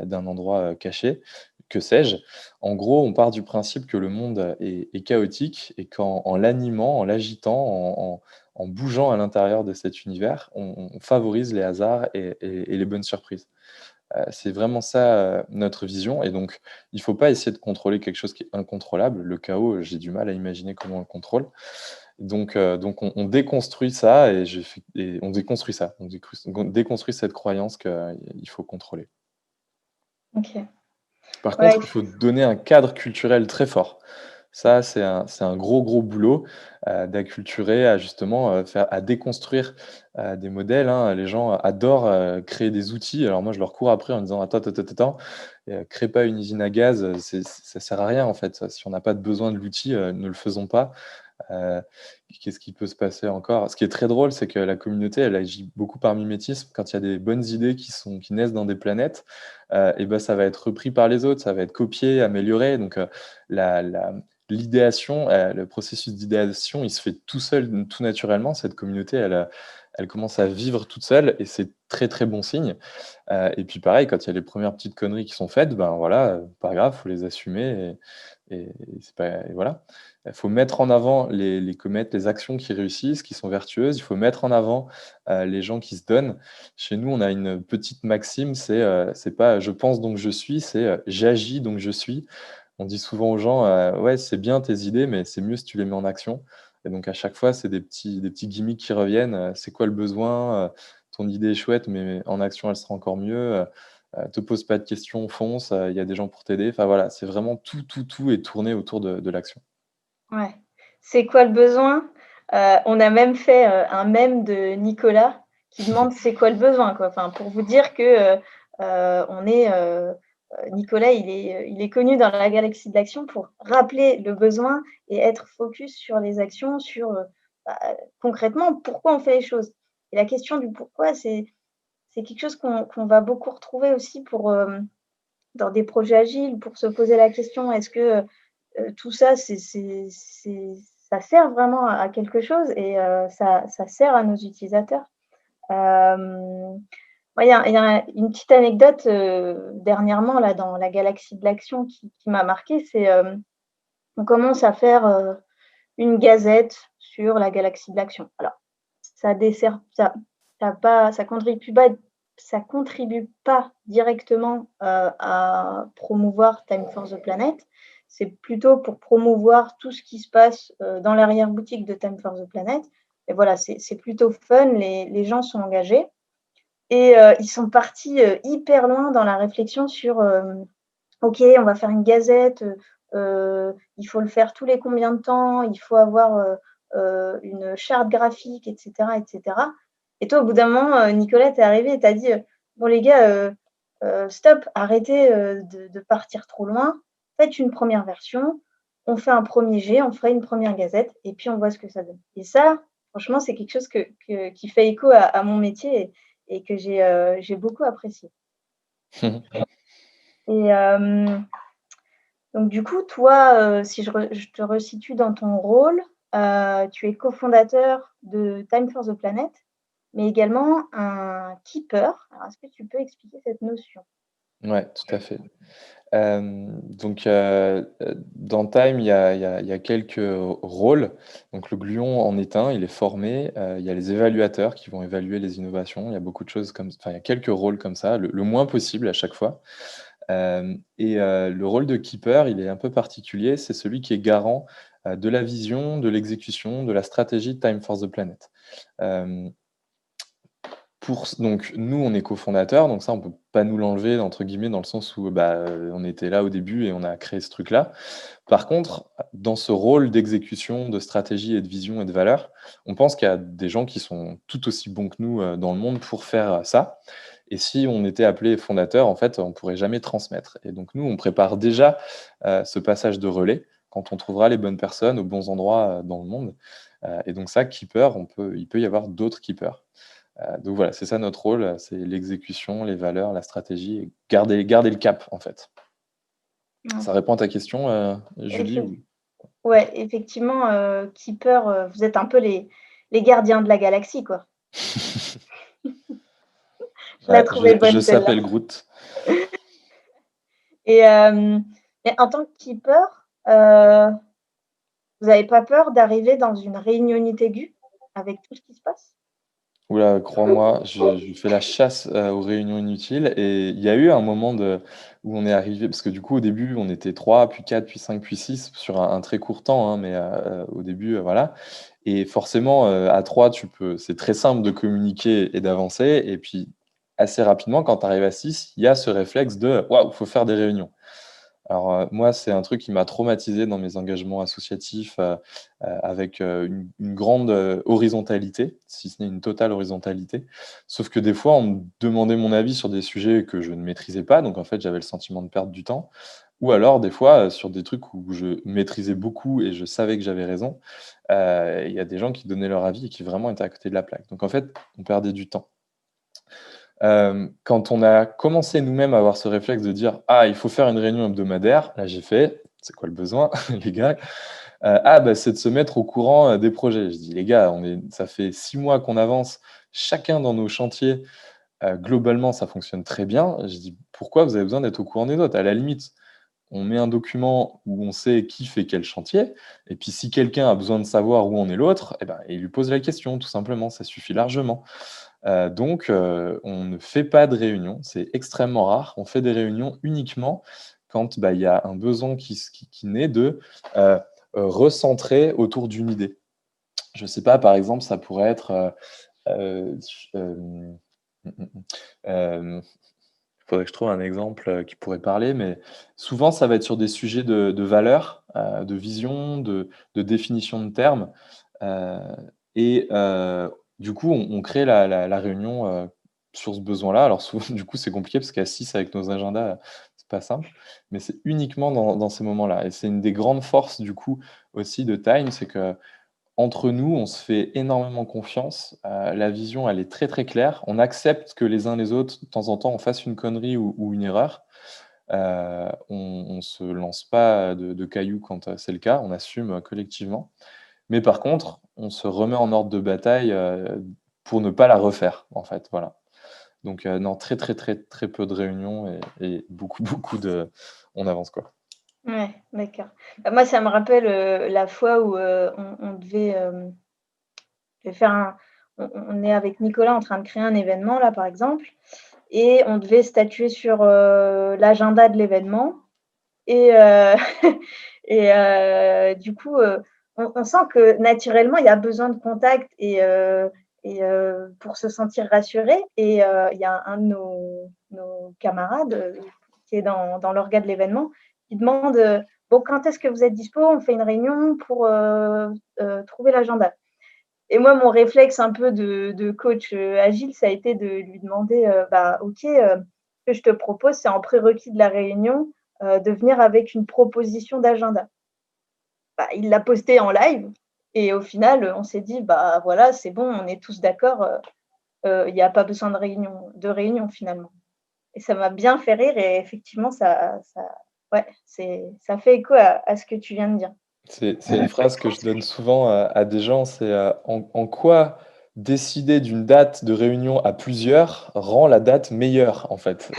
d'un endroit, caché, que sais-je. En gros, on part du principe que le monde est chaotique et qu'en l'animant, en l'agitant, en bougeant à l'intérieur de cet univers, on favorise les hasards et les bonnes surprises. C'est vraiment ça, notre vision et donc il ne faut pas essayer de contrôler quelque chose qui est incontrôlable. Le chaos, j'ai du mal à imaginer comment on le contrôle. Donc on déconstruit ça et on déconstruit ça. On déconstruit cette croyance qu'il faut contrôler. OK. Par Ouais, contre, il faut donner un cadre culturel très fort. Ça, c'est un gros, gros boulot, d'acculturer, à justement, à déconstruire, des modèles, hein. Les gens adorent, créer des outils. Alors moi, je leur cours après en disant: «Attends, attends, attends, attends, crée pas une usine à gaz, ça sert à rien, en fait. Si on n'a pas de besoin de l'outil, ne le faisons pas. Heu, Qu'est-ce qui peut se passer encore? Ce qui est très drôle, c'est que la communauté, elle agit beaucoup par mimétisme. Quand il y a des bonnes idées qui naissent dans des planètes, et ben ça va être repris par les autres, ça va être copié, amélioré. Donc, la la l'idéation, le processus d'idéation, il se fait tout seul, tout naturellement. Cette communauté, elle commence à vivre toute seule et c'est très, très bon signe. Et puis pareil, quand il y a les premières petites conneries qui sont faites, ben voilà, pas grave, faut les assumer et c'est pas et voilà. Il faut mettre en avant les comètes, les actions qui réussissent, qui sont vertueuses. Il faut mettre en avant, les gens qui se donnent. Chez nous, on a une petite maxime, c'est pas: «Je pense donc je suis», c'est, «J'agis donc je suis». On dit souvent aux gens, «Ouais, c'est bien tes idées, mais c'est mieux si tu les mets en action» et donc à chaque fois, c'est des petits gimmicks qui reviennent, «C'est quoi le besoin? Ton idée est chouette, mais en action, elle sera encore mieux, te pose pas de questions, fonce, il y a des gens pour t'aider». Enfin voilà, c'est vraiment tout est tourné autour de l'action. Ouais. C'est quoi le besoin? On a même fait, un mème de Nicolas qui demande: «C'est quoi le besoin?» quoi. Enfin, pour vous dire que, on est, Nicolas, il est connu dans la galaxie de l'action pour rappeler le besoin et être focus sur les actions, sur, bah, concrètement, pourquoi on fait les choses. Et la question du pourquoi, c'est quelque chose qu'on va beaucoup retrouver aussi pour, dans des projets agiles, pour se poser la question: «Est-ce que, tout ça, ça sert vraiment à quelque chose et ça sert à nos utilisateurs?» Moi, il y a une petite anecdote, dernièrement là, dans la galaxie de l'action qui m'a marquée, c'est, on commence à faire, une gazette sur la galaxie de l'action. Alors, ça dessert ça contribue pas directement, à promouvoir Time for the Planet. C'est plutôt pour promouvoir tout ce qui se passe, dans l'arrière-boutique de Time for the Planet et voilà, c'est plutôt fun, les gens sont engagés et ils sont partis, hyper loin dans la réflexion sur, OK, on va faire une gazette, il faut le faire tous les combien de temps? Il faut avoir, une charte graphique et cetera et cetera. Et toi, au bout d'un moment, Nicolas, tu es arrivé et tu as dit, «Bon les gars, stop, arrêtez, de partir trop loin. Faites une première version, on fait un premier jet, on fera une première gazette et puis on voit ce que ça donne». Et ça, franchement, c'est quelque chose qui fait écho à mon métier et que j'ai beaucoup apprécié. Et donc du coup, toi, si je te resitue dans ton rôle, tu es cofondateur de Time for the Planet, mais également un keeper. Alors est-ce que tu peux expliquer cette notion? Ouais, tout à fait. Donc, dans Time, il y a quelques rôles. Donc le gluon en est un, il est formé, il y a les évaluateurs qui vont évaluer les innovations. Il y a beaucoup de choses comme enfin, il y a quelques rôles comme ça, le moins possible à chaque fois. Le rôle de keeper, il est un peu particulier, c'est celui qui est garant, de la vision, de l'exécution, de la stratégie de Time for the Planet. Hem donc nous, on est cofondateurs, donc ça, on peut pas nous «l'enlever» entre guillemets, dans le sens où, bah, on était là au début et on a créé ce truc-là. Par contre, dans ce rôle d'exécution, de stratégie et de vision et de valeur, on pense qu'il y a des gens qui sont tout aussi bons que nous, dans le monde pour faire, ça et si on était appelé fondateur, en fait, on pourrait jamais transmettre et donc nous, on prépare déjà, ce passage de relais quand on trouvera les bonnes personnes aux bons endroits, dans le monde, et donc ça, keeper, il peut y avoir d'autres keepers. Donc voilà, c'est ça notre rôle, c'est l'exécution, les valeurs, la stratégie et garder le cap, en fait. Mmh. Ça répond à ta question, Julie, Effec ou? Ouais, effectivement, keeper, vous êtes un peu les gardiens de la galaxie, quoi. Je la Ouais, trouvais je bonne celle-là. s'appelle Groot. Et mais en tant que keeper, vous avez pas peur d'arriver dans une réunionnite aiguë avec tout ce qui se passe? Ouh là, crois-moi, je fais la chasse, aux réunions inutiles et il y a eu un moment où on est arrivé parce que du coup, au début, on était 3, puis 4, puis 5, puis 6 sur un très court temps, hein, mais au début, voilà et forcément, à 3, c'est très simple de communiquer et d'avancer et puis assez rapidement, quand tu arrives à 6, il y a ce réflexe de: «Waouh, faut faire des réunions». Alors, moi, c'est un truc qui m'a traumatisé dans mes engagements associatifs, avec, une grande, horizontalité, si ce n'est une totale horizontalité. Sauf que des fois, on me demandait mon avis sur des sujets que je ne maîtrisais pas, donc en fait, j'avais le sentiment de perdre du temps. Ou alors des fois, sur des trucs où je maîtrisais beaucoup et je savais que j'avais raison, il y a des gens qui donnaient leur avis et qui vraiment étaient à côté de la plaque. Donc en fait, on perdait du temps. Quand on a commencé nous-mêmes à avoir ce réflexe de dire: «Ah, il faut faire une réunion hebdomadaire», là j'ai fait: «C'est quoi le besoin les gars?» «Ah bah, c'est de se mettre au courant, des projets». Je dis: «Les gars, ça fait 6 mois qu'on avance, chacun dans nos chantiers, globalement ça fonctionne très bien». Je dis: «Pourquoi vous avez besoin d'être au courant des autres? À la limite, on met un document où on sait qui fait quel chantier et puis si quelqu'un a besoin de savoir où en est l'autre et ben, il lui pose la question tout simplement, ça suffit largement». On ne fait pas de réunion, c'est extrêmement rare. On fait des réunions uniquement quand, bah, il y a un besoin qui naît de, recentrer autour d'une idée. Je sais pas, par exemple, ça pourrait être, ch mmh mh mh, faudrait que je trouve un exemple, qui pourrait parler, mais souvent ça va être sur des sujets de valeurs, de vision, de définition de termes, heu et du coup on crée la réunion, sur ce besoin-là. Alors souvent du coup c'est compliqué parce qu'à 6 avec nos agendas, c'est pas simple, mais c'est uniquement dans ces moments-là et c'est une des grandes forces du coup aussi de Time, c'est que entre nous, on se fait énormément confiance, la vision, elle est très, très claire. On accepte que les uns les autres, de temps en temps, on fasse une connerie ou une erreur. On se lance pas de cailloux quand, c'est le cas, on assume, collectivement. Mais par contre, on se remet en ordre de bataille, pour ne pas la refaire, en fait, voilà. Donc non, très, très, très, très peu de réunions et beaucoup, beaucoup de on avance, quoi. Ouais, d'accord. Bah, moi, ça me rappelle, la fois où, on devait, faire on est avec Nicolas en train de créer un événement là, par exemple, et on devait statuer sur, l'agenda de l'événement et du coup, on sent que naturellement, il y a besoin de contact pour se sentir rassuré et il y a un de nos camarades, qui est dans l'orga de l'événement, qui demande, «Bon, quand est-ce que vous êtes dispo? On fait une réunion pour, trouver l'agenda». Et moi, mon réflexe un peu de coach, agile, ça a été de lui demander, «Bah, OK, ce que je te propose, c'est en prérequis de la réunion, de venir avec une proposition d'agenda». Bah, il l'a posté en live et au final, on s'est dit: «Bah, voilà, c'est bon, on est tous d'accord, il y a pas besoin de réunion finalement». Et ça m'a bien fait rire et effectivement ça ouais, ça fait écho à ce que tu viens de dire. C'est une phrase que je donne souvent à des gens, c'est, en quoi décider d'une date de réunion à plusieurs rend la date meilleure, en fait?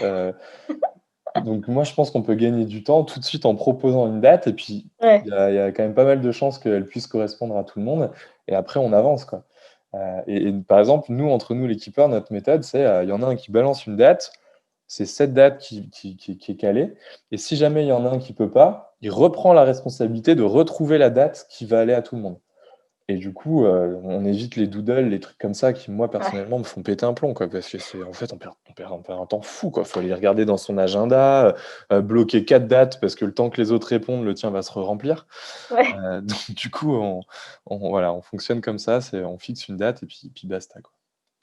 Donc moi, je pense qu'on peut gagner du temps tout de suite en proposant une date et puis Ouais, il y a quand même pas mal de chances qu'elle puisse correspondre à tout le monde et après on avance, quoi. Et par exemple, nous, entre nous, les keepers, notre méthode, c'est, il y en a un qui balance une date, c'est cette date qui est calée et si jamais il y en a un qui peut pas, il reprend la responsabilité de retrouver la date qui va aller à tout le monde. Et du coup, on évite les doodles, les trucs comme ça qui, moi, ouais, personnellement, me font péter un plomb, quoi. Parce que c'est en fait, on perd un temps fou, quoi. Faut aller regarder dans son agenda, bloquer 4 dates parce que le temps que les autres répondent, le tien va se remplir. ouais, Donc du coup, voilà, on fonctionne comme ça, c'est on fixe une date et puis basta, quoi.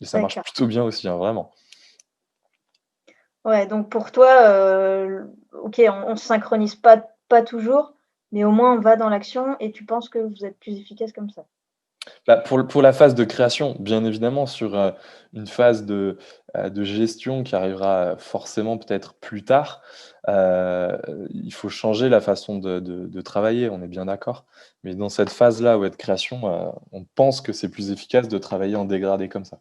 Et ça marche d'accord. plutôt bien aussi, hein, vraiment. Ouais, donc pour toi, OK, on se synchronise pas toujours, mais au moins on va dans l'action et tu penses que vous êtes plus efficace comme ça? Bah, pour la phase de création, bien évidemment, sur, une phase de gestion qui arrivera forcément peut-être plus tard, il faut changer la façon de travailler, on est bien d'accord. Mais dans cette phase-là, ouais, de création, on pense que c'est plus efficace de travailler en dégradé comme ça.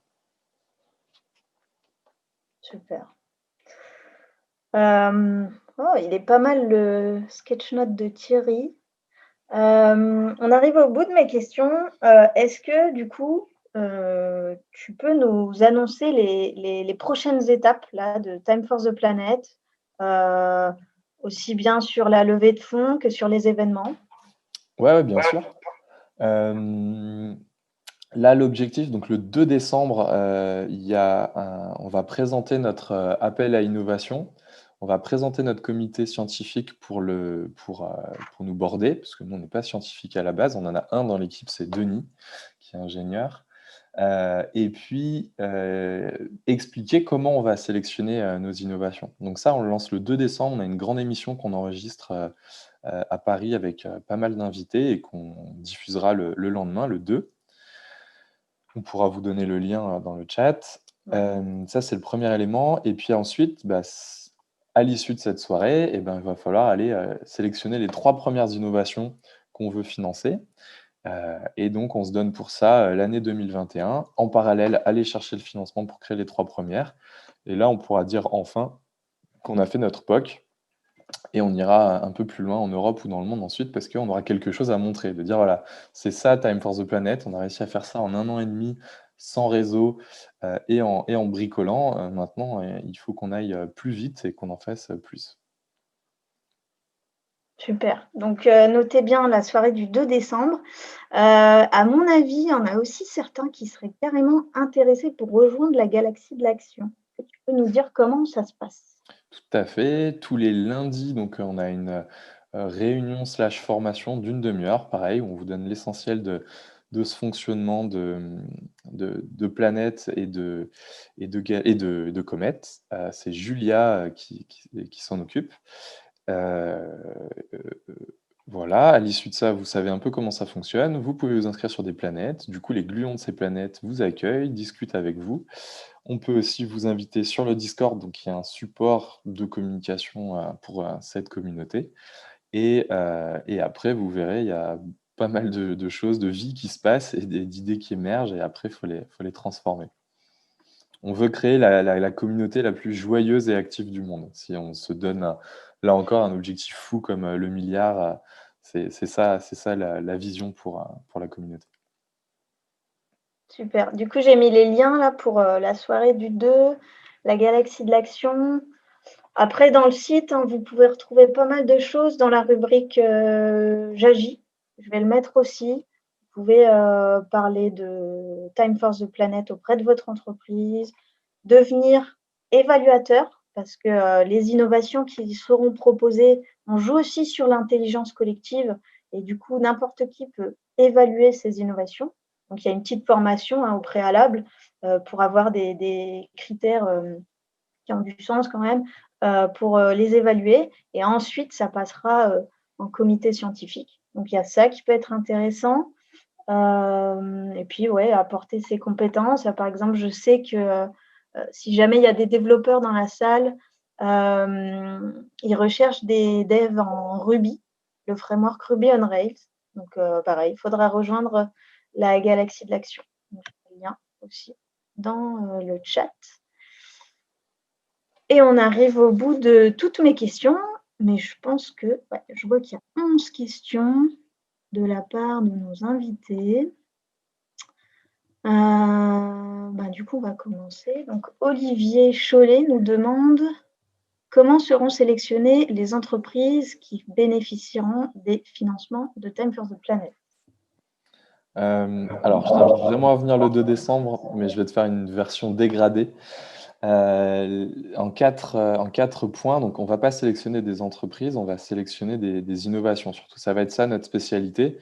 Super. Oh, il est pas mal le sketch note de Thierry. On arrive au bout de mes questions. Est-ce que du coup, tu peux nous annoncer les prochaines étapes là de Time for the Planet, heu, aussi bien sur la levée de fonds que sur les événements? Ouais, ouais, bien sûr. Hem, Là, l'objectif, donc le 2 décembre, il y a on va présenter notre, appel à innovation. On va présenter notre comité scientifique pour nous border, parce que nous, on n'est pas scientifique à la base. On en a un dans l'équipe, c'est Denis, qui est ingénieur. Et puis, expliquer comment on va sélectionner, nos innovations. Donc ça, on le lance le 2 décembre. On a une grande émission qu'on enregistre, à Paris avec, pas mal d'invités et qu'on diffusera le lendemain, le 2. On pourra vous donner le lien, dans le chat. Ça, c'est le premier élément et puis ensuite, bah, à l'issue de cette soirée et ben, il va falloir aller, sélectionner les 3 premières innovations qu'on veut financer. Et donc on se donne pour ça, l'année 2021. En parallèle, aller chercher le financement pour créer les 3 premières et là, on pourra dire enfin qu'on a fait notre POC et on ira un peu plus loin en Europe ou dans le monde ensuite parce qu'on aura quelque chose à montrer. De dire: «Voilà, c'est ça Time for the Planet, on a réussi à faire ça en 1 an et demi sans réseau, et en bricolant, maintenant, il faut qu'on aille, plus vite et qu'on en fasse, plus». Super. Donc, notez bien la soirée du 2 décembre. À mon avis, il y en a aussi certains qui seraient carrément intéressés pour rejoindre la galaxie de l'action. Est-ce que tu peux nous dire comment ça se passe? Tout à fait. Tous les lundis, donc, on a une, réunion/formation d'une demi-heure, pareil, où on vous donne l'essentiel de ce fonctionnement de planètes et de comètes. C'est Julia, qui s'en occupe. Heu, voilà, à l'issue de ça, vous savez un peu comment ça fonctionne. Vous pouvez vous inscrire sur des planètes. Du coup, les gluons de ces planètes vous accueillent, discutent avec vous. On peut aussi vous inviter sur le Discord, donc il y a un support de communication, pour, cette communauté et après vous verrez, il y a pas mal de choses, de vie qui se passent et d'idées qui émergent et après il faut les transformer. On veut créer la communauté la plus joyeuse et active du monde. Si on se donne là encore un objectif fou comme, le milliard, c'est ça la vision pour la communauté. Super. Du coup, j'ai mis les liens là pour, la soirée du 2, la galaxie de l'action. Après dans le site, hein, vous pouvez retrouver pas mal de choses dans la rubrique, j'agis. Je vais le mettre aussi. Vous pouvez, parler de Time for the Planet auprès de votre entreprise, devenir évaluateur parce que, les innovations qui seront proposées, on joue aussi sur l'intelligence collective et du coup, n'importe qui peut évaluer ces innovations. Donc il y a une petite formation, hein, au préalable, pour avoir des critères, qui ont du sens quand même, pour, les évaluer et ensuite ça passera, en comité scientifique. Donc il y a ça qui peut être intéressant, et puis ouais, apporter ses compétences. Par exemple, je sais que, si jamais il y a des développeurs dans la salle, ils recherchent des devs en Ruby, le framework Ruby on Rails. Donc, pareil, il faudra rejoindre la galaxie de l'action. Donc je mets le lien aussi dans, le chat. Et on arrive au bout de toutes mes questions, mais je pense que ouais, je vois qu'il y a 11 questions de la part de nos invités. Du coup, on va commencer. Donc Olivier Chollet nous demande: «Comment seront sélectionnées les entreprises qui bénéficieront des financements de Time for the Planet?» Alors je t'invite vraiment à venir le 2 décembre, mais je vais te faire une version dégradée. En quatre points, donc on va pas sélectionner des entreprises, on va sélectionner des innovations surtout. Ça va être ça notre spécialité.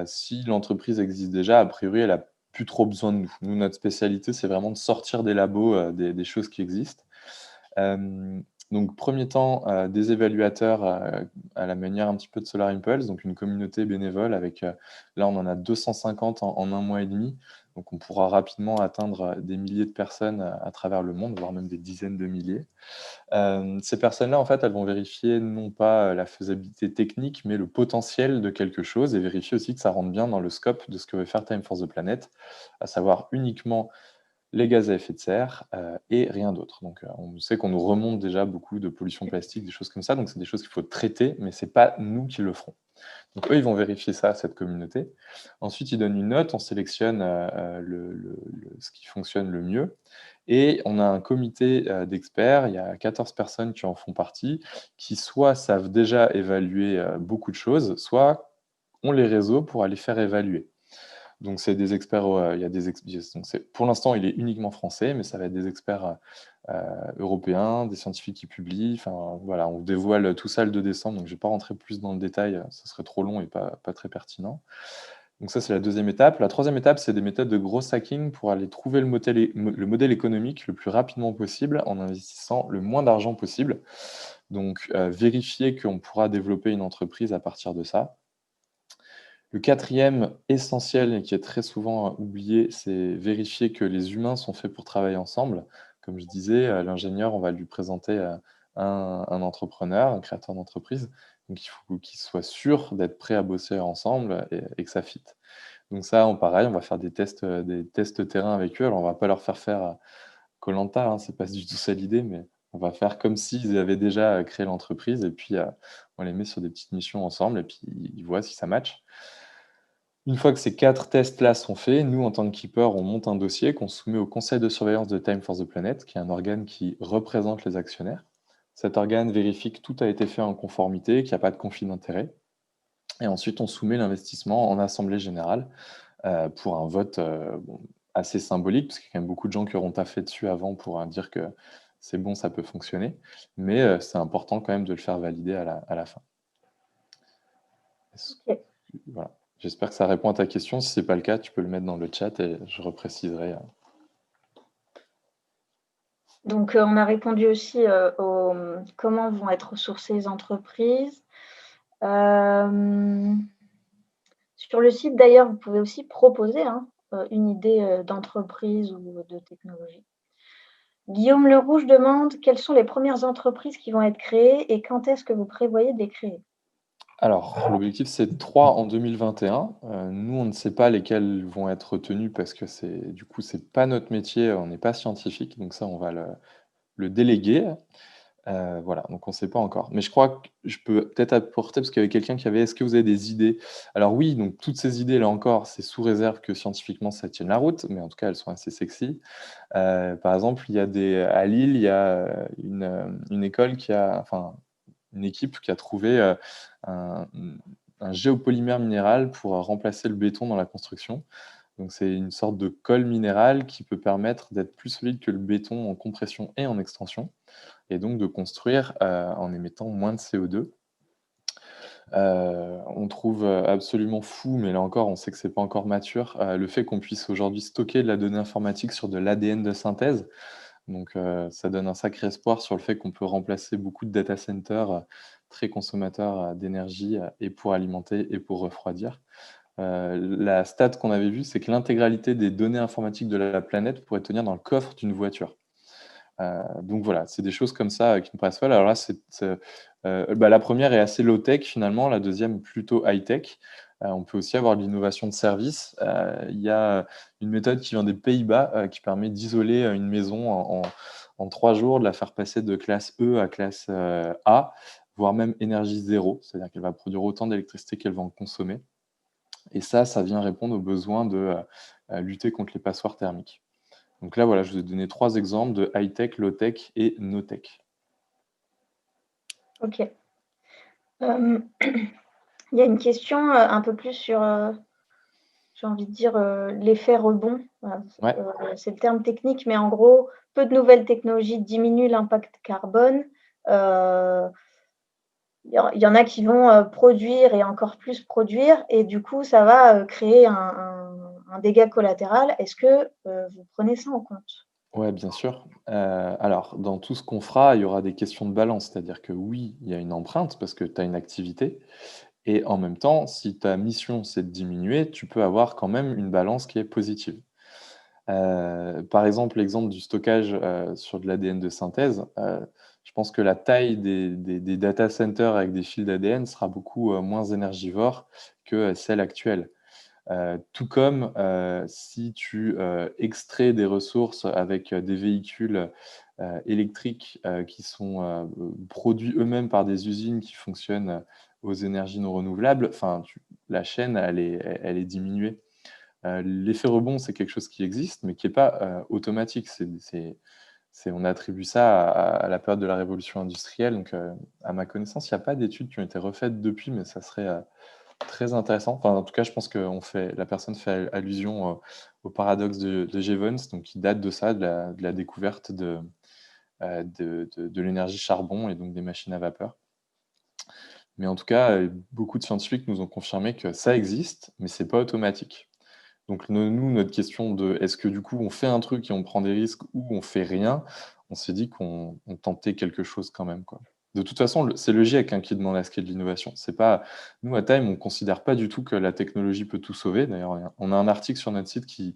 Si l'entreprise existe déjà, a priori, elle a plus trop besoin de nous. Nous, notre spécialité, c'est vraiment de sortir des labos, des choses qui existent. Hem, donc premier temps, des évaluateurs, à la manière un petit peu de Solar Impulse, donc une communauté bénévole avec, là on en a 250 en 1 mois et demi. Donc on pourra rapidement atteindre, des milliers de personnes, à travers le monde, voire même des dizaines de milliers. Ces personnes-là, en fait, elles vont vérifier non pas, la faisabilité technique, mais le potentiel de quelque chose et vérifier aussi que ça rentre bien dans le scope de ce que veut faire Time for the Planet, à savoir uniquement les gaz à effet de serre, et rien d'autre. Donc, on sait qu'on nous remonte déjà beaucoup de pollution plastique, des choses comme ça, donc c'est des choses qu'il faut traiter, mais c'est pas nous qui le ferons. Donc eux, ils vont vérifier ça, cette communauté. Ensuite, ils donnent une note, on sélectionne, ce qui fonctionne le mieux et on a un comité, d'experts, il y a 14 personnes qui en font partie, qui soit savent déjà évaluer, beaucoup de choses, soit ont les réseaux pour aller faire évaluer. Donc, c'est des experts, il y a donc pour l'instant, il est uniquement français, mais ça va être des experts européens, des scientifiques qui publient. Enfin, voilà, on dévoile tout ça le 2 décembre, donc je ne vais pas rentrer plus dans le détail, ce serait trop long et pas très pertinent. Donc ça, c'est la deuxième étape. La troisième étape, c'est des méthodes de gros hacking pour aller trouver le modèle économique le plus rapidement possible en investissant le moins d'argent possible. Donc, vérifier qu'on pourra développer une entreprise à partir de ça. Le quatrième, essentiel et qui est très souvent oublié, c'est vérifier que les humains sont faits pour travailler ensemble. Comme je disais, l'ingénieur, on va lui présenter un entrepreneur, un créateur d'entreprise. Donc, il faut qu'il soit sûr d'être prêt à bosser ensemble et que ça fitte. Donc ça, pareil, on va faire des tests terrain avec eux. Alors, on va pas leur faire koh c'est pas du tout ça l'idée, mais on va faire comme s'ils avaient déjà créé l'entreprise et puis on les met sur des petites missions ensemble et puis ils voient si ça match. Une fois que ces 4 tests-là sont faits, nous, en tant que keeper, on monte un dossier qu'on soumet au conseil de surveillance de Time for the Planet, qui est un organe qui représente les actionnaires. Cet organe vérifie que tout a été fait en conformité, qu'il n'y a pas de conflit d'intérêts. Et ensuite, on soumet l'investissement en assemblée générale pour un vote assez symbolique, parce qu'il y a quand même beaucoup de gens qui auront taffé dessus avant pour dire que c'est bon, ça peut fonctionner. Mais c'est important quand même de le faire valider à la fin. Ok. Voilà. J'espère que ça répond à ta question. Si ce n'est pas le cas, tu peux le mettre dans le chat et je repréciserai. Donc, on a répondu aussi comment vont être sourcées les entreprises. Sur le site, d'ailleurs, vous pouvez aussi proposer une idée d'entreprise ou de technologie. Guillaume Lerouge demande quelles sont les premières entreprises qui vont être créées et quand est-ce que vous prévoyez de les créer? Alors, l'objectif, c'est 3 en 2021. Nous, on ne sait pas lesquelles vont être retenues parce que du coup, c'est pas notre métier, on n'est pas scientifique, donc ça, on va le déléguer. Voilà, donc on ne sait pas encore. Mais je crois que je peux peut-être apporter, parce qu'il y avait quelqu'un qui avait: «Est-ce que vous avez des idées?» Alors oui, donc toutes ces idées, là encore, c'est sous réserve que scientifiquement ça tienne la route, mais en tout cas, elles sont assez sexy. Par exemple, à Lille, il y a une école une équipe qui a trouvé un, un géopolymère minéral pour remplacer le béton dans la construction. Donc c'est une sorte de colle minérale qui peut permettre d'être plus solide que le béton en compression et en extension, et donc de construire en émettant moins de CO2. On trouve absolument fou, mais là encore, on sait que c'est pas encore mature, le fait qu'on puisse aujourd'hui stocker de la donnée informatique sur de l'ADN de synthèse. Donc, ça donne un sacré espoir sur le fait qu'on peut remplacer beaucoup de data centers très consommateurs d'énergie et pour alimenter et pour refroidir. La stat qu'on avait vue, c'est que l'intégralité des données informatiques de la planète pourrait tenir dans le coffre d'une voiture. Donc voilà, c'est des choses comme ça qui me paraissent folles. Alors là, la première est assez low-tech finalement, la deuxième plutôt high-tech. On peut aussi avoir de l'innovation de service. Il y a une méthode qui vient des Pays-Bas qui permet d'isoler une maison en 3 jours, de la faire passer de classe E à classe A, voire même énergie zéro, c'est-à-dire qu'elle va produire autant d'électricité qu'elle va en consommer. Et ça vient répondre aux besoins de lutter contre les passoires thermiques. Donc là, voilà, je vous ai donné 3 exemples de high-tech, low-tech et no-tech. Ok. Il y a une question un peu plus sur, j'ai envie de dire, l'effet rebond. Voilà. Ouais. C'est le terme technique, mais en gros, peu de nouvelles technologies diminuent l'impact carbone. Il y en a qui vont produire et encore plus produire, et du coup, ça va créer un dégât collatéral. Est-ce que vous prenez ça en compte? Ouais, bien sûr. Alors, dans tout ce qu'on fera, il y aura des questions de balance. C'est-à-dire que oui, il y a une empreinte parce que tu as une activité et en même temps, si ta mission, c'est de diminuer, tu peux avoir quand même une balance qui est positive. Par exemple, l'exemple du stockage, sur de l'ADN de synthèse, je pense que la taille des data centers avec des fils d'ADN sera beaucoup, moins énergivore que, celle actuelle. Tout comme, si tu, extrais des ressources avec, des véhicules, électriques, qui sont, produits eux-mêmes par des usines qui fonctionnent, aux énergies non renouvelables, enfin la chaîne elle est diminuée. L'effet rebond, c'est quelque chose qui existe, mais qui est pas, automatique. On attribue ça à la période de la révolution industrielle, donc à ma connaissance, il y a pas d'études qui ont été refaites depuis, mais ça serait très intéressant. Enfin, en tout cas, je pense que la personne fait allusion au paradoxe de Jevons, donc qui date de ça, de la découverte de l'énergie charbon et donc des machines à vapeur. Mais en tout cas, beaucoup de scientifiques nous ont confirmé que ça existe, mais c'est pas automatique. Donc nous, notre question de est-ce que du coup on fait un truc et on prend des risques ou on fait rien, on s'est dit qu'on tentait quelque chose quand même, quoi. De toute façon, c'est le GIEC, hein, qui demande à ce qu'il y ait de l'innovation. C'est pas nous à Time, on considère pas du tout que la technologie peut tout sauver. D'ailleurs, on a un article sur notre site qui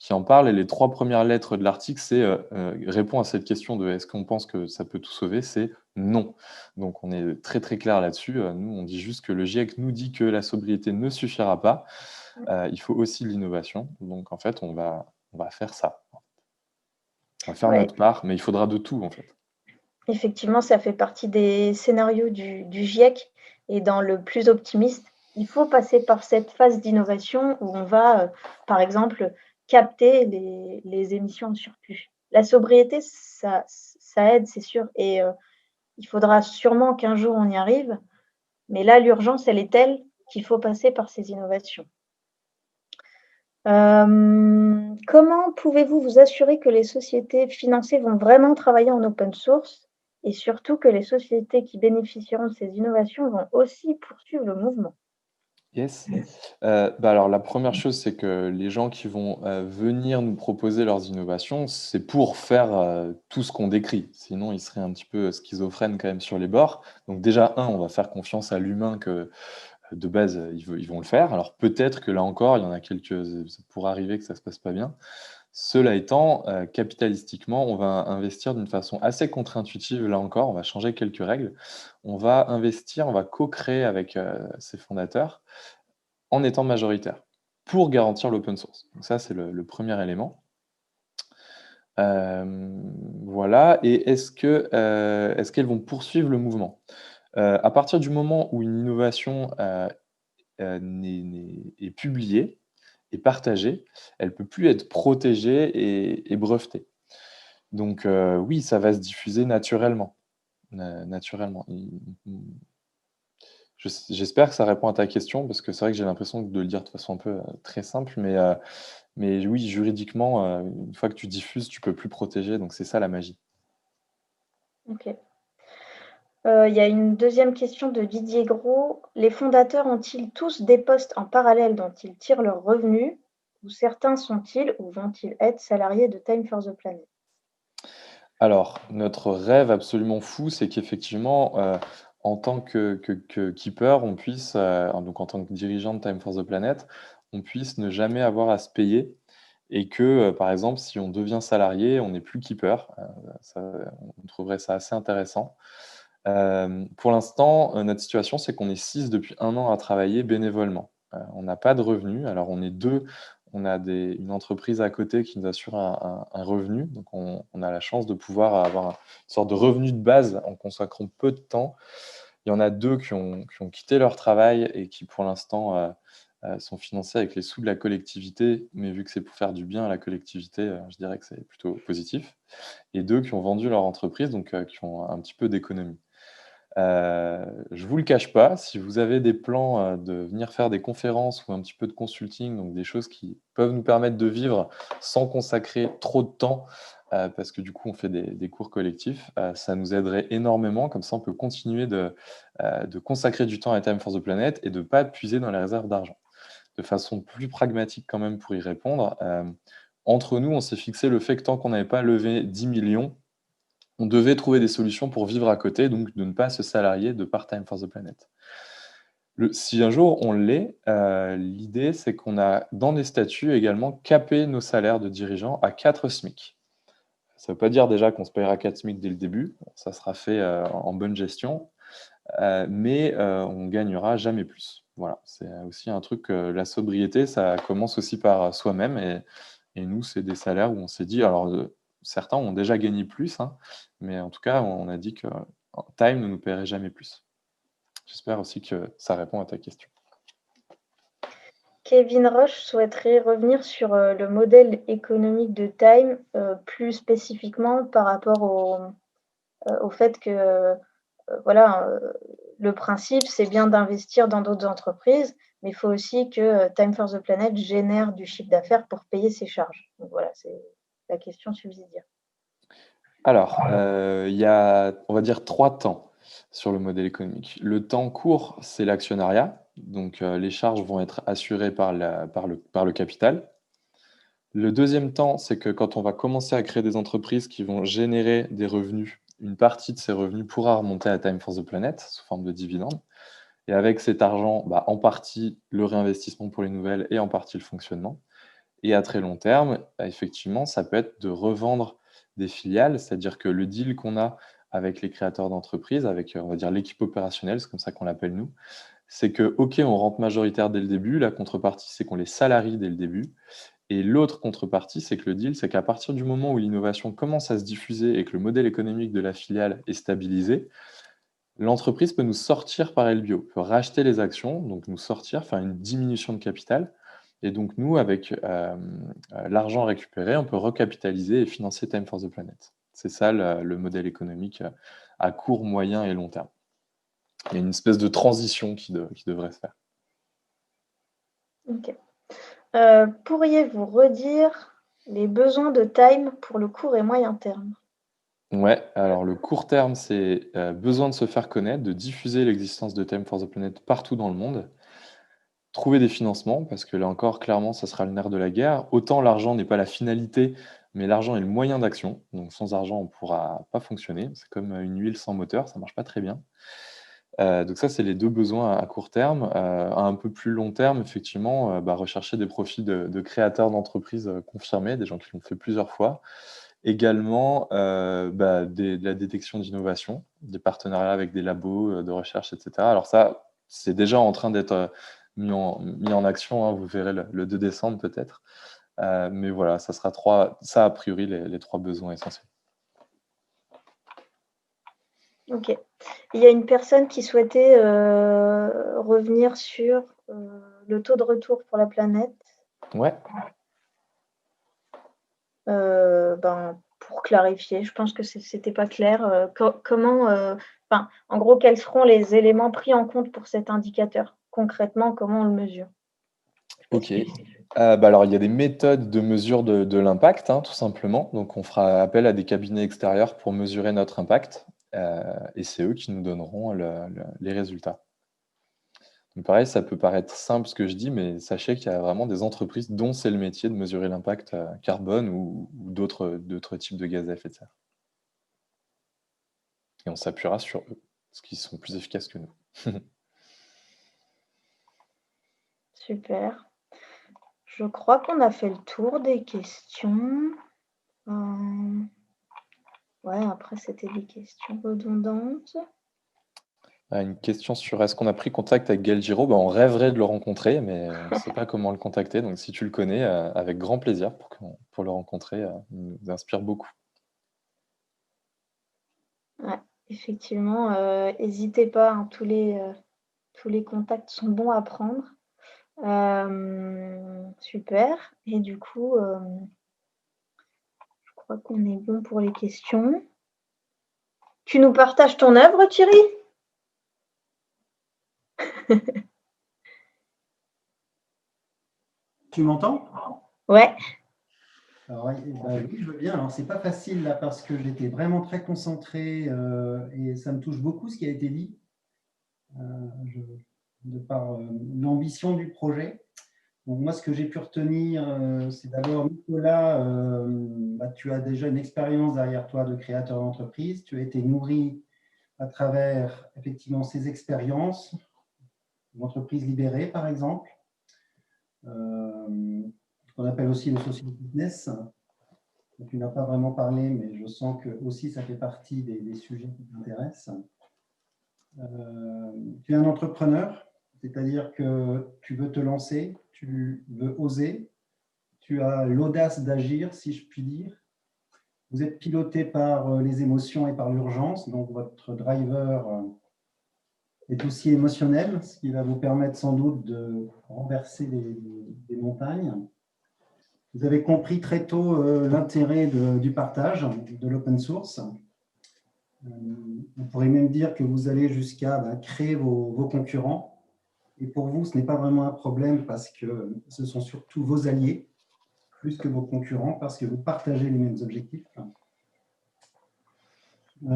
en parle et les 3 premières lettres de l'article, c'est répond à cette question de est-ce qu'on pense que ça peut tout sauver? C'est non. Donc on est très, très clair là-dessus. Nous, on dit juste que le GIEC nous dit que la sobriété ne suffira pas. Il faut aussi de l'innovation. Donc en fait, on va faire ça. On va faire Ouais, notre part, mais il faudra de tout, en fait. effectivement, ça fait partie des scénarios du GIEC et dans le plus optimiste, il faut passer par cette phase d'innovation où on va, par exemple, capter les émissions en surplus. La sobriété, ça aide, c'est sûr et il faudra sûrement qu'un jour on y arrive, mais là, l'urgence, elle est telle qu'il faut passer par ces innovations. Comment pouvez-vous vous assurer que les sociétés financées vont vraiment travailler en open source et surtout que les sociétés qui bénéficieront de ces innovations vont aussi poursuivre le mouvement? Yes. Alors la première chose, c'est que les gens qui vont, venir nous proposer leurs innovations, c'est pour faire, tout ce qu'on décrit. Sinon, ils seraient un petit peu schizophrènes quand même sur les bords. Donc déjà, on va faire confiance à l'humain que, de base, ils vont le faire. Alors peut-être que là encore, il y en a quelques ça pourrait arriver que ça se passe pas bien. Cela étant, capitalistiquement, on va investir d'une façon assez contre-intuitive, là encore, on va changer quelques règles. On va investir, on va co-créer avec, ses fondateurs en étant majoritaire, pour garantir l'open source. Donc ça, c'est le 1er élément. Voilà et est-ce qu'elles vont poursuivre le mouvement? À partir du moment où une innovation, est publiée et partagée, elle peut plus être protégée et brevetée. Donc oui, ça va se diffuser naturellement, naturellement. J'espère que ça répond à ta question parce que c'est vrai que j'ai l'impression de le dire de façon un peu, très simple, mais oui, juridiquement, une fois que tu diffuses, tu peux plus protéger, donc c'est ça la magie. OK. Il y a une deuxième question de Didier Gros. Les fondateurs ont-ils tous des postes en parallèle dont ils tirent leurs revenus? Ou certains sont-ils ou vont-ils être salariés de Time for the Planet? Alors, notre rêve absolument fou, c'est qu'effectivement, en tant que keeper, on puisse, donc en tant que dirigeant de Time for the Planet, on puisse ne jamais avoir à se payer et que, par exemple, si on devient salarié, on n'est plus keeper. Ça, on trouverait ça assez intéressant. Pour l'instant, notre situation, c'est qu'on est 6 depuis 1 an à travailler bénévolement. On n'a pas de revenus. Alors on est 2, on a une entreprise à côté qui nous assure un revenu. Donc on a la chance de pouvoir avoir une sorte de revenu de base en consacrant peu de temps. Il y en a 2 qui ont quitté leur travail et qui pour l'instant, sont financés avec les sous de la collectivité, mais vu que c'est pour faire du bien à la collectivité, je dirais que c'est plutôt positif et 2 qui ont vendu leur entreprise, donc qui ont un petit peu d'économie. Je vous le cache pas, si vous avez des plans, de venir faire des conférences ou un petit peu de consulting, donc des choses qui peuvent nous permettre de vivre sans consacrer trop de temps, parce que du coup on fait des cours collectifs, ça nous aiderait énormément. Comme ça, on peut continuer de consacrer du temps à Time for the Planet et de ne pas puiser dans les réserves d'argent. De façon plus pragmatique quand même pour y répondre, entre nous, on s'est fixé le fait que tant qu'on n'avait pas levé 10 millions, on devait trouver des solutions pour vivre à côté, donc de ne pas se salarier de Part-Time for the Planet. Si un jour on l'est, l'idée c'est qu'on a dans les statuts également capé nos salaires de dirigeants à 4 SMIC. Ça ne veut pas dire déjà qu'on se paiera 4 SMIC dès le début, ça sera fait, en bonne gestion, mais on gagnera jamais plus. Voilà, c'est aussi un truc, la sobriété, ça commence aussi par soi-même et nous, c'est des salaires où on s'est dit alors, certains ont déjà gagné plus, hein, mais en tout cas, on a dit que Time ne nous paierait jamais plus. J'espère aussi que ça répond à ta question. Kevin Roche souhaiterait revenir sur, le modèle économique de Time, plus spécifiquement par rapport au fait que, voilà, le principe, c'est bien d'investir dans d'autres entreprises, mais il faut aussi que Time for the Planet génère du chiffre d'affaires pour payer ses charges. Donc voilà, c'est la question subsidiaire. Alors, il y a, on va dire, 3 temps sur le modèle économique. Le temps court, c'est l'actionnariat, donc les charges vont être assurées par le capital. Le deuxième temps, c'est que quand on va commencer à créer des entreprises qui vont générer des revenus, une partie de ces revenus pourra remonter à Time for the Planet sous forme de dividendes. Et avec cet argent, bah, en partie le réinvestissement pour les nouvelles et en partie le fonctionnement. Et à très long terme, bah, effectivement, ça peut être de revendre des filiales, c'est-à-dire que le deal qu'on a avec les créateurs d'entreprises, avec, on va dire, l'équipe opérationnelle, c'est comme ça qu'on l'appelle nous, c'est que, OK, on rentre majoritaire dès le début, la contrepartie, c'est qu'on les salarie dès le début. Et l'autre contrepartie, c'est que le deal, c'est qu'à partir du moment où l'innovation commence à se diffuser et que le modèle économique de la filiale est stabilisé, l'entreprise peut nous sortir par LBO, peut racheter les actions, donc nous sortir, faire une diminution de capital. Et donc nous, avec l'argent récupéré, on peut recapitaliser et financer Time for the Planet. C'est ça le modèle économique à court, moyen et long terme. Il y a une espèce de transition qui devrait se faire. Ok. Pourriez-vous redire les besoins de Time pour le court et moyen terme? Ouais, alors le court terme, c'est besoin de se faire connaître, de diffuser l'existence de Time for the Planet partout dans le monde. Trouver des financements, parce que là encore, clairement, ça sera le nerf de la guerre. Autant l'argent n'est pas la finalité, mais l'argent est le moyen d'action. Donc sans argent, on ne pourra pas fonctionner. C'est comme une huile sans moteur, ça ne marche pas très bien. Donc ça, c'est les deux besoins à court terme. À un peu plus long terme, effectivement, rechercher des profils de créateurs d'entreprises confirmés, des gens qui l'ont fait plusieurs fois. Également, de la détection d'innovation, des partenariats avec des labos de recherche, etc. Alors ça, c'est déjà en train d'être mis en action, hein, vous verrez le 2 décembre peut-être. Mais voilà, ça sera a priori les 3 besoins essentiels. Ok. Il y a une personne qui souhaitait revenir sur le taux de retour pour la planète. Ouais. Pour clarifier, je pense que c'était pas clair. Comment, en gros, quels seront les éléments pris en compte pour cet indicateur? Concrètement, comment on le mesure? Ok. Alors, il y a des méthodes de mesure de l'impact, hein, tout simplement. Donc, on fera appel à des cabinets extérieurs pour mesurer notre impact. Et c'est eux qui nous donneront les résultats. Donc, pareil, ça peut paraître simple ce que je dis, mais sachez qu'il y a vraiment des entreprises dont c'est le métier de mesurer l'impact carbone ou d'autres types de gaz à effet de serre. Et on s'appuiera sur eux, parce qu'ils sont plus efficaces que nous. Super. Je crois qu'on a fait le tour des questions. Ouais, après, c'était des questions redondantes. Une question sur est-ce qu'on a pris contact avec Gaël Giraud? On rêverait de le rencontrer, mais on ne sait pas comment le contacter. Donc, si tu le connais, avec grand plaisir pour le rencontrer. Il nous inspire beaucoup. Ouais, effectivement, n'hésitez pas, hein, tous les contacts sont bons à prendre. Super. Et du coup, je crois qu'on est bon pour les questions. Tu nous partages ton œuvre, Thierry? Tu m'entends? Ouais. Alors, oui, je veux bien. Alors, c'est pas facile là parce que j'étais vraiment très concentré et ça me touche beaucoup ce qui a été dit de par l'ambition du projet. Donc, moi, ce que j'ai pu retenir, c'est d'abord, Nicolas, tu as déjà une expérience derrière toi de créateur d'entreprise. Tu as été nourri à travers effectivement ces expériences, d'entreprise libérée, par exemple, qu'on appelle aussi le social business. Tu n'as pas vraiment parlé, mais je sens que aussi ça fait partie des sujets qui t'intéressent. Tu es un entrepreneur, c'est-à-dire que tu veux te lancer, tu veux oser, tu as l'audace d'agir, si je puis dire. Vous êtes piloté par les émotions et par l'urgence, donc votre driver est aussi émotionnel, ce qui va vous permettre sans doute de renverser des montagnes. Vous avez compris très tôt l'intérêt du partage, de l'open source. On pourrait même dire que vous allez jusqu'à créer vos concurrents. Et pour vous, ce n'est pas vraiment un problème parce que ce sont surtout vos alliés, plus que vos concurrents, parce que vous partagez les mêmes objectifs. Tu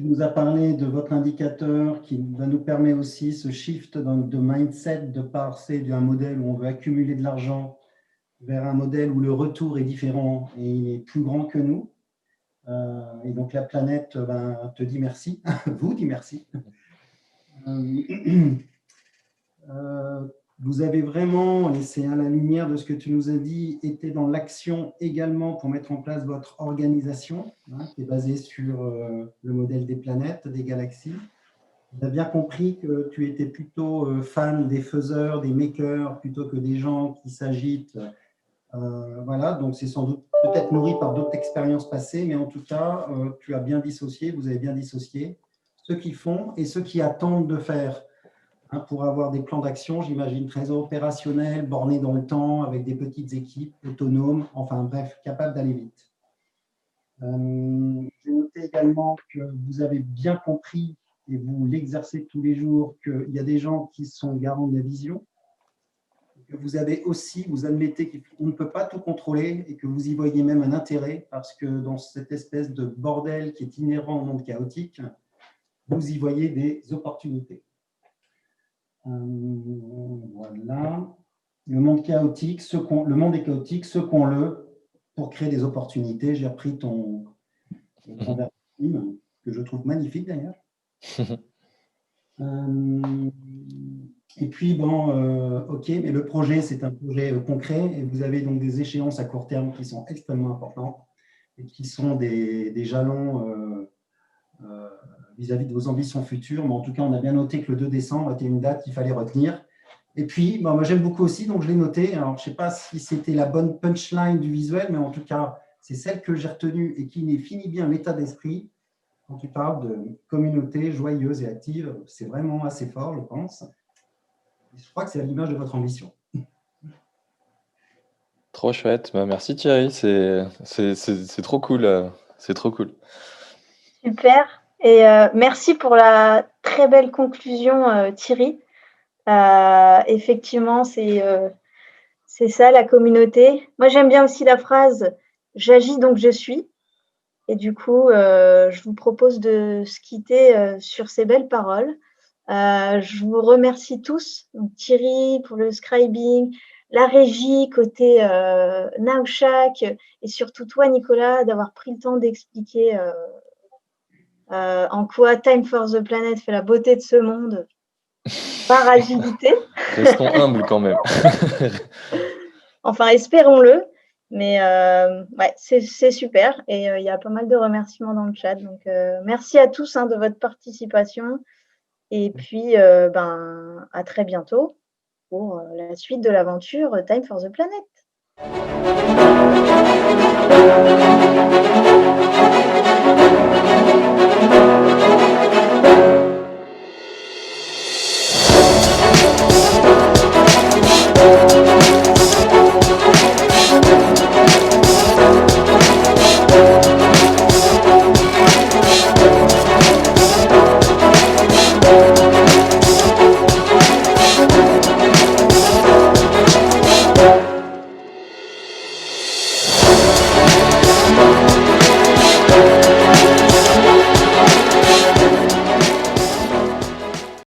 nous as parlé de votre indicateur qui va nous permettre aussi ce shift de mindset de passer d'un modèle où on veut accumuler de l'argent vers un modèle où le retour est différent et il est plus grand que nous. Et donc la planète te dit merci, vous dit merci. Vous avez vraiment, et c'est à la lumière de ce que tu nous as dit, été dans l'action également pour mettre en place votre organisation, qui est basée sur le modèle des planètes, des galaxies. Tu as bien compris que tu étais plutôt fan des faiseurs, des makers, plutôt que des gens qui s'agitent. Voilà, donc c'est sans doute peut-être nourri par d'autres expériences passées, mais en tout cas, tu as bien dissocié, vous avez bien dissocié ceux qui font et ceux qui attendent de faire. Pour avoir des plans d'action, j'imagine, très opérationnels, bornés dans le temps, avec des petites équipes, autonomes, enfin bref, capables d'aller vite. J'ai noté également que vous avez bien compris, et vous l'exercez tous les jours, qu'il y a des gens qui sont garants de la vision, que vous avez aussi, vous admettez qu'on ne peut pas tout contrôler et que vous y voyez même un intérêt, parce que dans cette espèce de bordel qui est inhérent au monde chaotique, vous y voyez des opportunités. Voilà. Le monde chaotique, le monde est chaotique, secoons-le pour créer des opportunités. J'ai repris ton verbatim, que je trouve magnifique d'ailleurs. Et puis, ok, mais le projet, c'est un projet concret et vous avez donc des échéances à court terme qui sont extrêmement importantes et qui sont des jalons vis-à-vis de vos ambitions futures. Mais en tout cas, on a bien noté que le 2 décembre était une date qu'il fallait retenir. Et puis, moi, j'aime beaucoup aussi, donc je l'ai noté. Alors, je ne sais pas si c'était la bonne punchline du visuel, mais en tout cas, c'est celle que j'ai retenue et qui définit bien l'état d'esprit. Quand tu parles de communauté joyeuse et active, c'est vraiment assez fort, je pense. Et je crois que c'est à l'image de votre ambition. Trop chouette. Merci Thierry, c'est trop cool. C'est trop cool. Super. Et merci pour la très belle conclusion, Thierry. Effectivement, c'est ça la communauté. Moi, j'aime bien aussi la phrase « j'agis donc je suis ». Et du coup, je vous propose de se quitter sur ces belles paroles. Je vous remercie tous, donc Thierry pour le scribing, la régie côté Naoshak et surtout toi, Nicolas, d'avoir pris le temps d'expliquer en quoi Time for the Planet fait la beauté de ce monde par agilité. Restons humbles quand même. Enfin, espérons-le. Mais ouais, c'est super. Et il y a pas mal de remerciements dans le chat. Donc, merci à tous de votre participation. Et puis, à très bientôt pour la suite de l'aventure Time for the Planet.